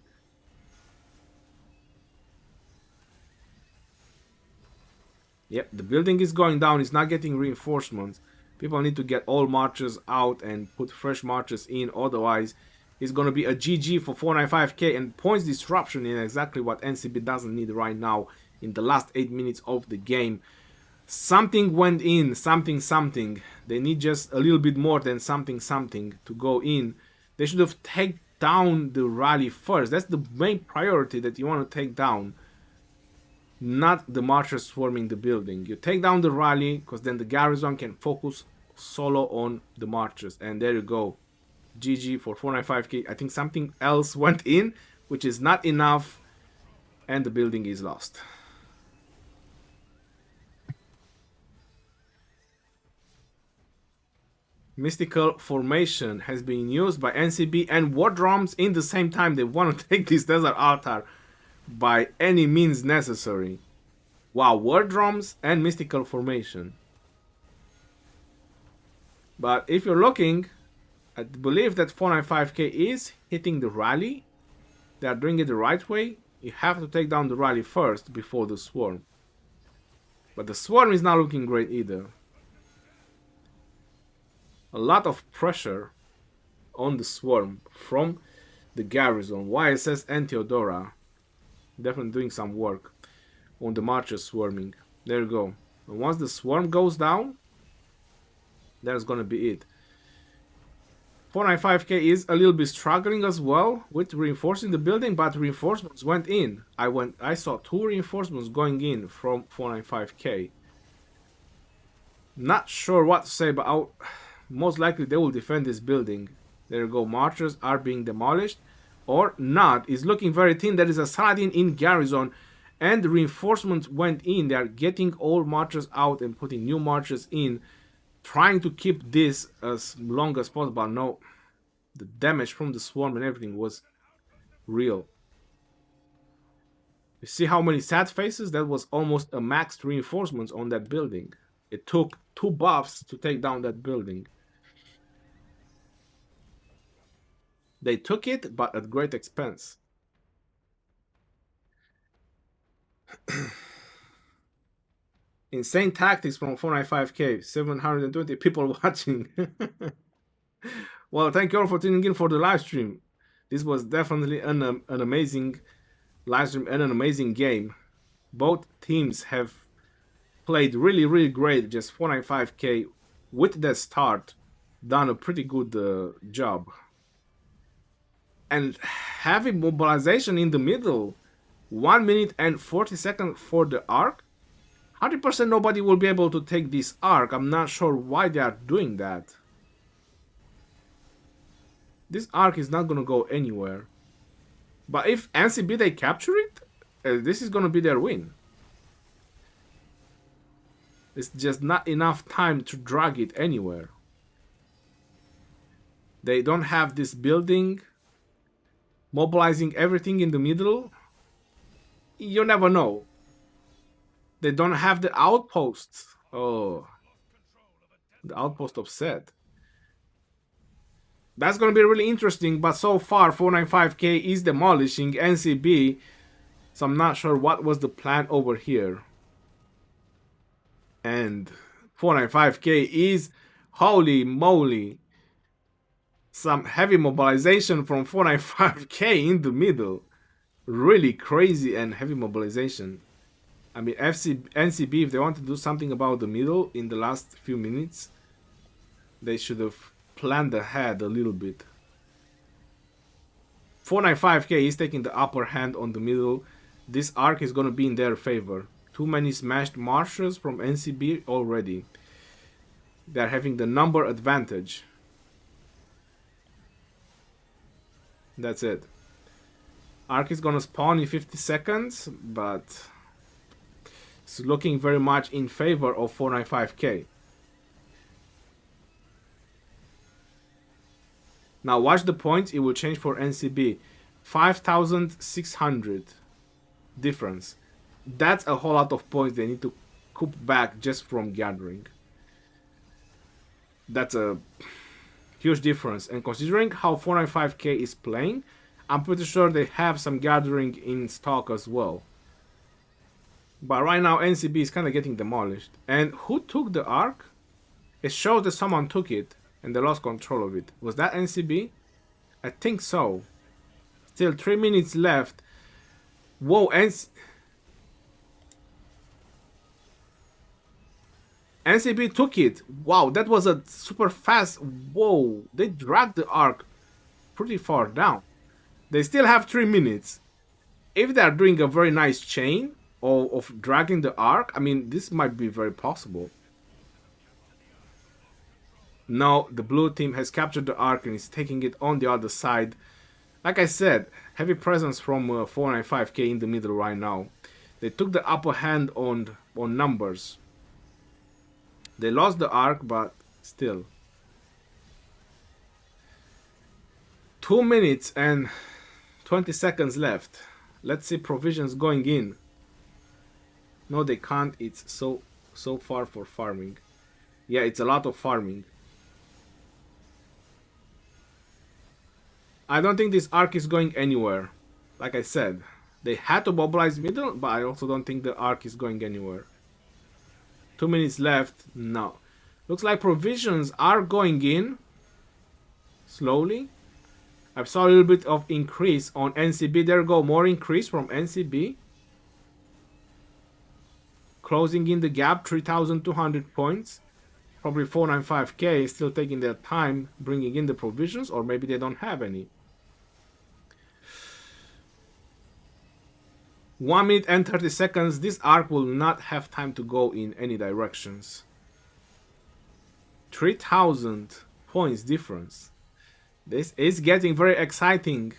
Yep, the building is going down. It's not getting reinforcements. People need to get all marchers out and put fresh marchers in. Otherwise, it's going to be a GG for 495K. And points disruption is exactly what NcB doesn't need right now in the last 8 minutes of the game. Something went in. Something. They need just a little bit more than something to go in. They should have taken down the rally first. That's the main priority that you want to take down. Not the marchers swarming the building. You take down the rally, because then the garrison can focus solo on the marchers. And there you go. GG for 495k. I think something else went in, which is not enough, and the building is lost. Mystical formation has been used by NcB and War Drums in the same time. They want to take this desert altar by any means necessary. Wow, War Drums and Mystical formation. But if you're looking, I believe that 495k is hitting the rally. They are doing it the right way. You have to take down the rally first before the swarm. But the swarm is not looking great either. A lot of pressure on the swarm from the Garrison. YSS and Theodora. Definitely doing some work on the marchers swarming. There you go. And once the swarm goes down, that's gonna be it. 495k is a little bit struggling as well with reinforcing the building, but reinforcements went in. I saw 2 reinforcements going in from 495k. Not sure what to say, but most likely they will defend this building. There you go. Marchers are being demolished or not. It's looking very thin. There is a Saladin in Garrison, and the reinforcements went in. They are getting old marchers out and putting new marchers in, trying to keep this as long as possible. No, the damage from the swarm and everything was real. You see how many sad faces? That was almost a maxed reinforcements on that building. It took 2 buffs to take down that building. They took it, but at great expense. Insane tactics from 495k. 720 people watching. Well, thank you all for tuning in for the live stream. This was definitely an amazing live stream and an amazing game. Both teams have played really, really great. Just 495k with that start, done a pretty good job. And having mobilization in the middle, 1 minute and 40 seconds for the arc. 100% nobody will be able to take this arc. I'm not sure why they are doing that. This arc is not gonna go anywhere. But if NcB they capture it, this is gonna be their win. It's just not enough time to drag it anywhere. They don't have this building. Mobilizing everything in the middle. You never know. They don't have the outposts. Oh. The outpost upset. That's going to be really interesting, but so far 495k is demolishing NcB. So I'm not sure what was the plan over here. And 495k is, holy moly, some heavy mobilization from 495k in the middle. Really crazy and heavy mobilization. I mean, NcB, if they want to do something about the middle in the last few minutes, they should have planned ahead a little bit. 495k is taking the upper hand on the middle. This arc is going to be in their favor. Too many smashed marshals from NcB already. They're having the number advantage. That's it. Arc is gonna spawn in 50 seconds, but it's looking very much in favor of 495k. Now watch the points, it will change for NcB. 5,600 difference. That's a whole lot of points they need to coup back just from gathering. That's a huge difference, and considering how 495k is playing, I'm pretty sure they have some gathering in stock as well. But right now NcB is kind of getting demolished. And who took the arc? It shows that someone took it and they lost control of it. Was that NcB? I think so. Still 3 minutes left. Whoa, NcB took it. Wow, that was a super fast. Whoa, they dragged the arc pretty far down. They still have 3 minutes. If they are doing a very nice chain of dragging the arc, I mean, this might be very possible. Now the blue team has captured the Ark and is taking it on the other side. Like I said, heavy presence from 495k in the middle right now. They took the upper hand on numbers. They lost the Ark, but still. 2 minutes and 20 seconds left. Let's see provisions going in. No, they can't. It's so far for farming. Yeah, it's a lot of farming. I don't think this Ark is going anywhere. Like I said, they had to mobilize middle, but I also don't think the Ark is going anywhere. 2 minutes left. No. Looks like provisions are going in. Slowly. I saw a little bit of increase on NcB. There go, more increase from NcB. Closing in the gap, 3,200 points. Probably 495k, still taking their time bringing in the provisions, or maybe they don't have any. 1 minute and 30 seconds. This Ark will not have time to go in any directions. 3,000 points difference. This is getting very exciting.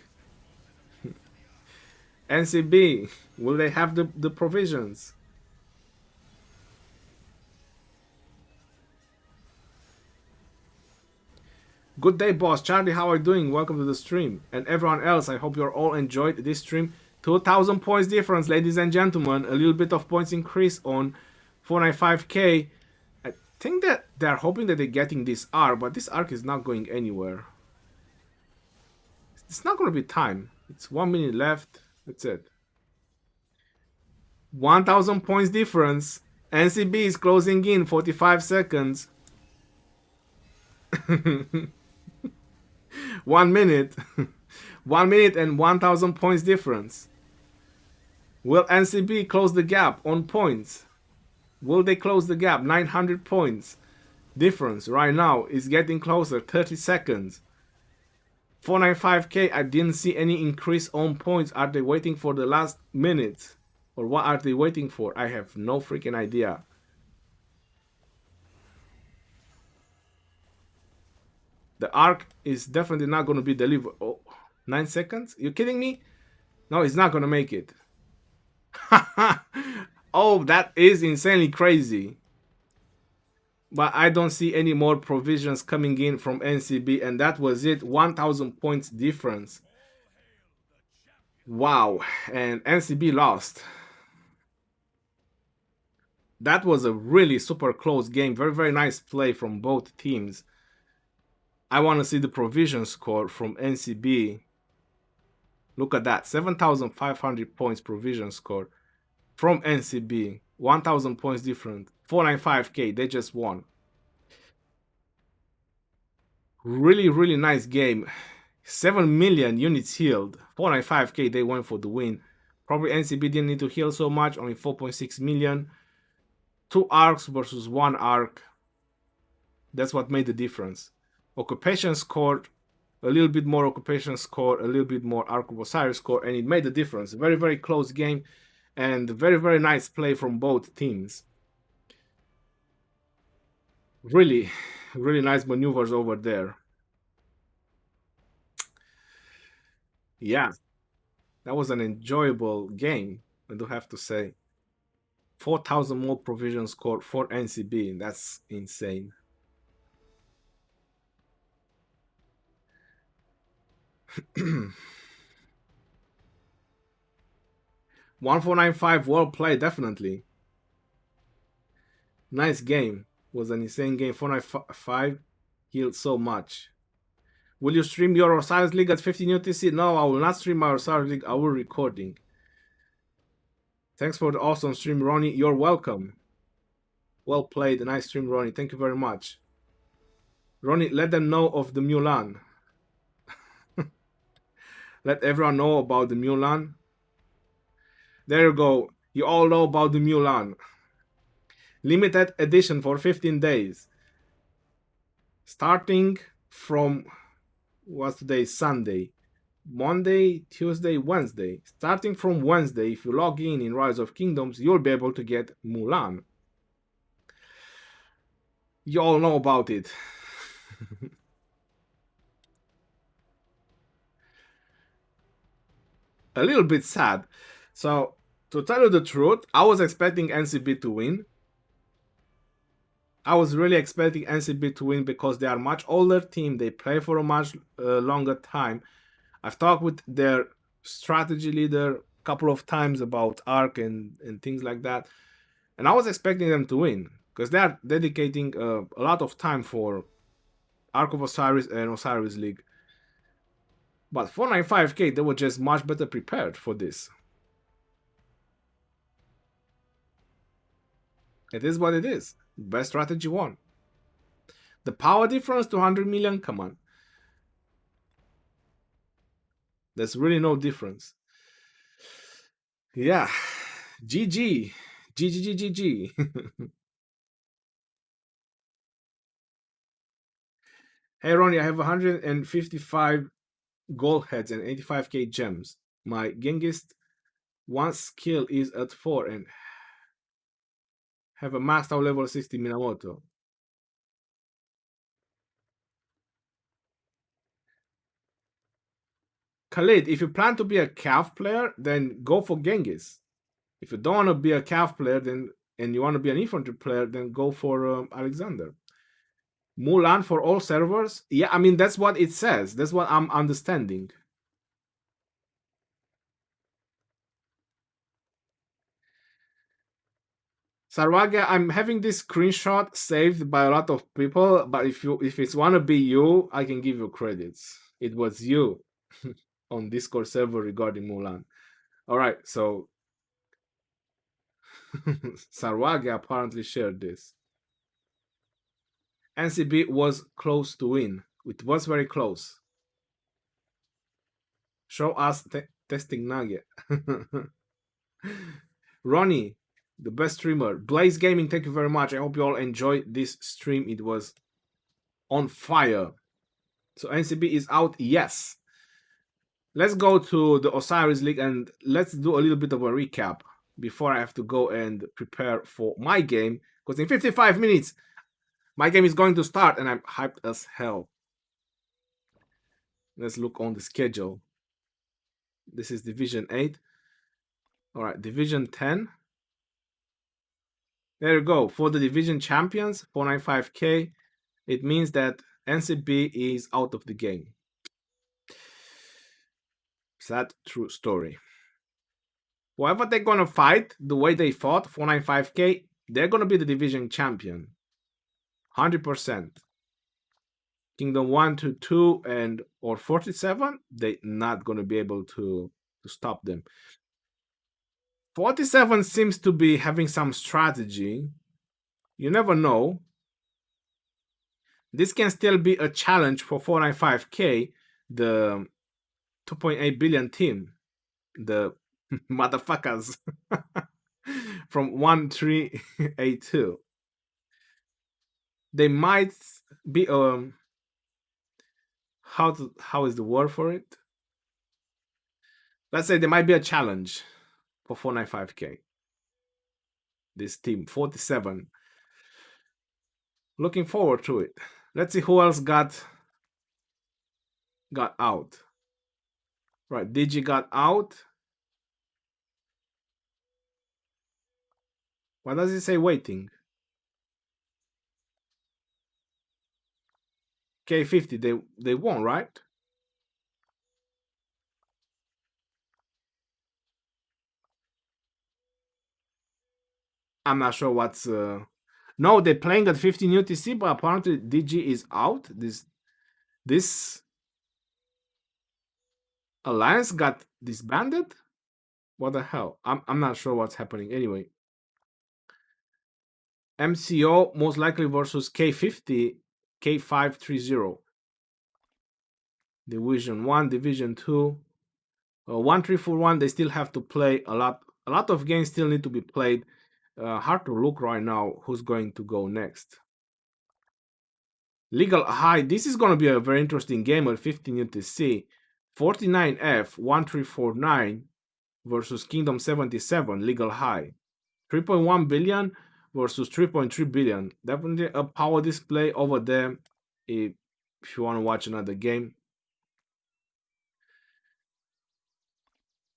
NcB, will they have the provisions? Good day, boss. Charlie, how are you doing? Welcome to the stream. And everyone else, I hope you're all enjoyed this stream. 2,000 points difference, ladies and gentlemen. A little bit of points increase on 495k. I think that they're hoping that they're getting this Ark, but this Ark is not going anywhere. It's not going to be time. It's 1 minute left. That's it. 1,000 points difference. NcB is closing in 45 seconds. 1 minute. 1 minute and 1,000 points difference. Will NcB close the gap on points? Will they close the gap? 900 points difference right now is getting closer. 30 seconds. 495k, I didn't see any increase on points. Are they waiting for the last minute? Or what are they waiting for? I have no freaking idea. The Ark is definitely not going to be delivered. Oh, 9 seconds? You kidding me? No, it's not going to make it. Oh, that is insanely crazy. But I don't see any more provisions coming in from NcB, and that was it. 1,000 points difference. Wow, and NcB lost. That was a really super close game. Very, very nice play from both teams. I want to see the provision score from NcB. Look at that. 7,500 points provision score from NcB. 1,000 points different. 495k. They just won. Really, really nice game. 7 million units healed. 495k. They went for the win. Probably NcB didn't need to heal so much. Only 4.6 million. 2 arcs versus 1 arc. That's what made the difference. Occupation scored a little bit more, occupation score, a little bit more Ark of Osiris score, and it made the difference. Very, very close game, and very, very nice play from both teams. Really, really nice maneuvers over there. Yeah, that was an enjoyable game, I do have to say. 4,000 more provision score for NcB, that's insane. $1,495, well played, definitely. Nice game. Was an insane game. 495 healed so much. Will you stream your Osiris League at 15 UTC? No, I will not stream my Osiris League. I will recording. Thanks for the awesome stream, Ronnie. You're welcome. Well played. Nice stream, Ronnie. Thank you very much. Ronnie, let them know of the Mulan. Let everyone know about the Mulan. There you go. You all know about the Mulan. Limited edition for 15 days. Starting from, what's today? Sunday. Monday, Tuesday, Wednesday. Starting from Wednesday, if you log in Rise of Kingdoms, you'll be able to get Mulan. You all know about it. A little bit sad. So, to tell you the truth, I was expecting NcB to win. I was really expecting NcB to win because they are a much older team. They play for a much longer time. I've talked with their strategy leader a couple of times about Arc and things like that. And I was expecting them to win because they are dedicating a lot of time for Arc of Osiris and Osiris League. But 495k, they were just much better prepared for this. It is what it is. Best strategy won. The power difference, 200 million, come on. There's really no difference. Yeah. GG. GG. Hey, Ronnie, I have 155 gold heads and 85k gems. My Genghis one skill is at 4 and have a maxed out level 60 Minamoto. Khalid, if you plan to be a Cav player, then go for Genghis. If you don't want to be a Cav player, then and you want to be an infantry player, then go for Alexander. Mulan for all servers? Yeah, I mean, that's what it says. That's what I'm understanding. Sarwaga, I'm having this screenshot saved by a lot of people, but if it's wanna be you, I can give you credits. It was you on Discord server regarding Mulan. Alright, so Sarwaga apparently shared this. NcB was close to win. It was very close. Show us testing nugget. Ronnie, the best streamer. Blaze Gaming, thank you very much. I hope you all enjoyed this stream. It was on fire. So NcB is out, yes. Let's go to the Osiris League and let's do a little bit of a recap before I have to go and prepare for my game. Because in 55 minutes, my game is going to start and I'm hyped as hell. Let's look on the schedule. This is Division 8. Alright, Division 10. There you go. For the Division Champions, 495k, it means that NcB is out of the game. Sad true story. Whoever they're gonna fight, the way they fought, 495k, they're gonna be the division champion. 100%. Kingdom 1 to 2 and or 47, they're not gonna be able to stop them. 47 seems to be having some strategy. You never know. This can still be a challenge for 495k, the 2.8 billion team. The motherfuckers from 1382. They might be how is the word for it? Let's say there might be a challenge for 495k. This team 47. Looking forward to it. Let's see who else got out. Right, Digi got out. Why does it say waiting? K50, they won, right? I'm not sure what's no, they're playing at 15 UTC, but apparently DG is out. This alliance got disbanded. What the hell? I'm not sure what's happening. Anyway, MCO most likely versus K50, K530. Division 1, Division 2. 1341, they still have to play a lot. A lot of games still need to be played. Hard to look right now who's going to go next. Legal High, this is going to be a very interesting game at 15 UTC. 49F 1349 versus Kingdom 77, Legal High. 3.1 billion versus 3.3 billion. Definitely a power display over there. if you want to watch another game.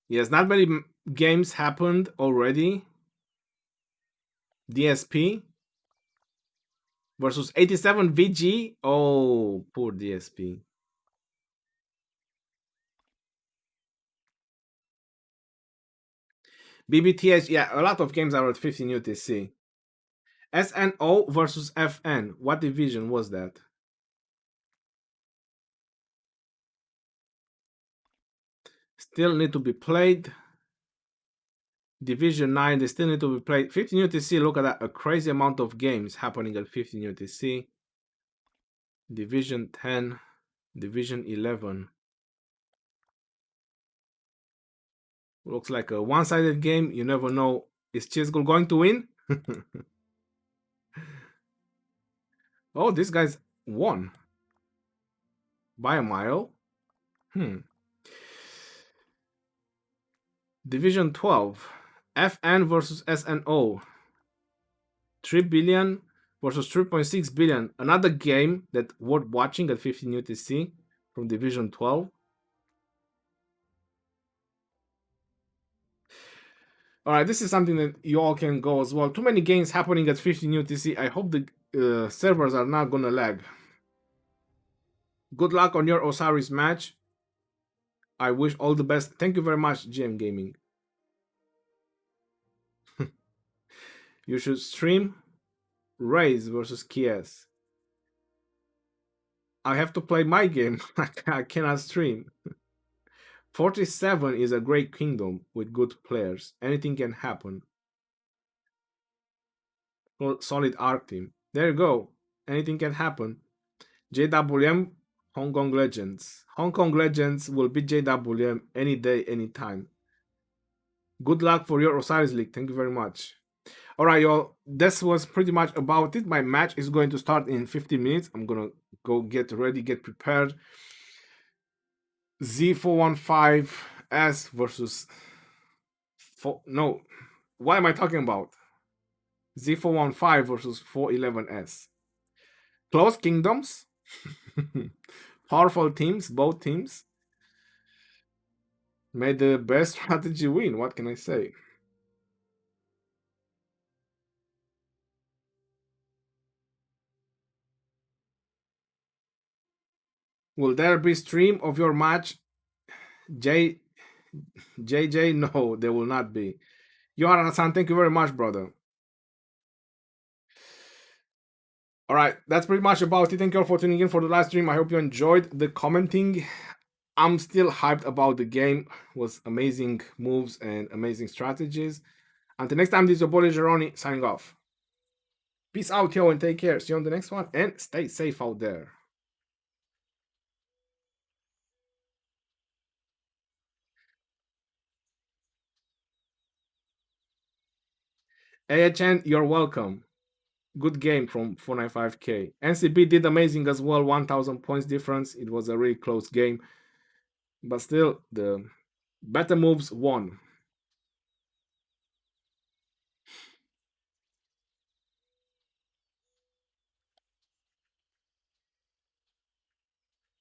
Yes, not many games happened already. DSP versus 87 VG. Oh, poor DSP. BBTH, yeah, a lot of games are at 15 UTC. SNO versus FN. What division was that? Still need to be played. Division 9, they still need to be played. 15 UTC, look at that. A crazy amount of games happening at 15 UTC. Division 10, Division 11. Looks like a one-sided game. You never know. Is Chisgul going to win? Oh, this guy's won by a mile. Division 12. FN versus SNO. 3 billion versus 3.6 billion. Another game that worth watching at 15 UTC from Division 12. All right, this is something that you all can go as well. Too many games happening at 15 UTC. I hope the servers are not gonna lag. Good luck on your Osiris match. I wish all the best. Thank you very much, GM Gaming. You should stream Raze versus Kies. I have to play my game. I cannot stream. 47 is a great kingdom with good players. Anything can happen. Solid art team. There you go. Anything can happen. JWM, Hong Kong Legends. Hong Kong Legends will beat JWM any day, anytime. Good luck for your Osiris League. Thank you very much. All right, y'all. This was pretty much about it. My match is going to start in 15 minutes. I'm going to go get ready, get prepared. Z415S versus... No. What am I talking about? Z415 versus 411S. Close kingdoms. Powerful teams, both teams. May the best strategy win. What can I say? Will there be stream of your match? JJ, no, there will not be. Yohara-san, thank you very much, brother. All right, that's pretty much about it. Thank you all for tuning in for the live stream. I hope you enjoyed the commenting. I'm still hyped about the game. It was amazing moves and amazing strategies. Until next time, this is your boy Geroni signing off. Peace out, yo, and take care. See you on the next one, and stay safe out there. AHN, you're welcome. Good game from 495K. NcB did amazing as well, 1,000 points difference. It was a really close game. But still, the better moves won.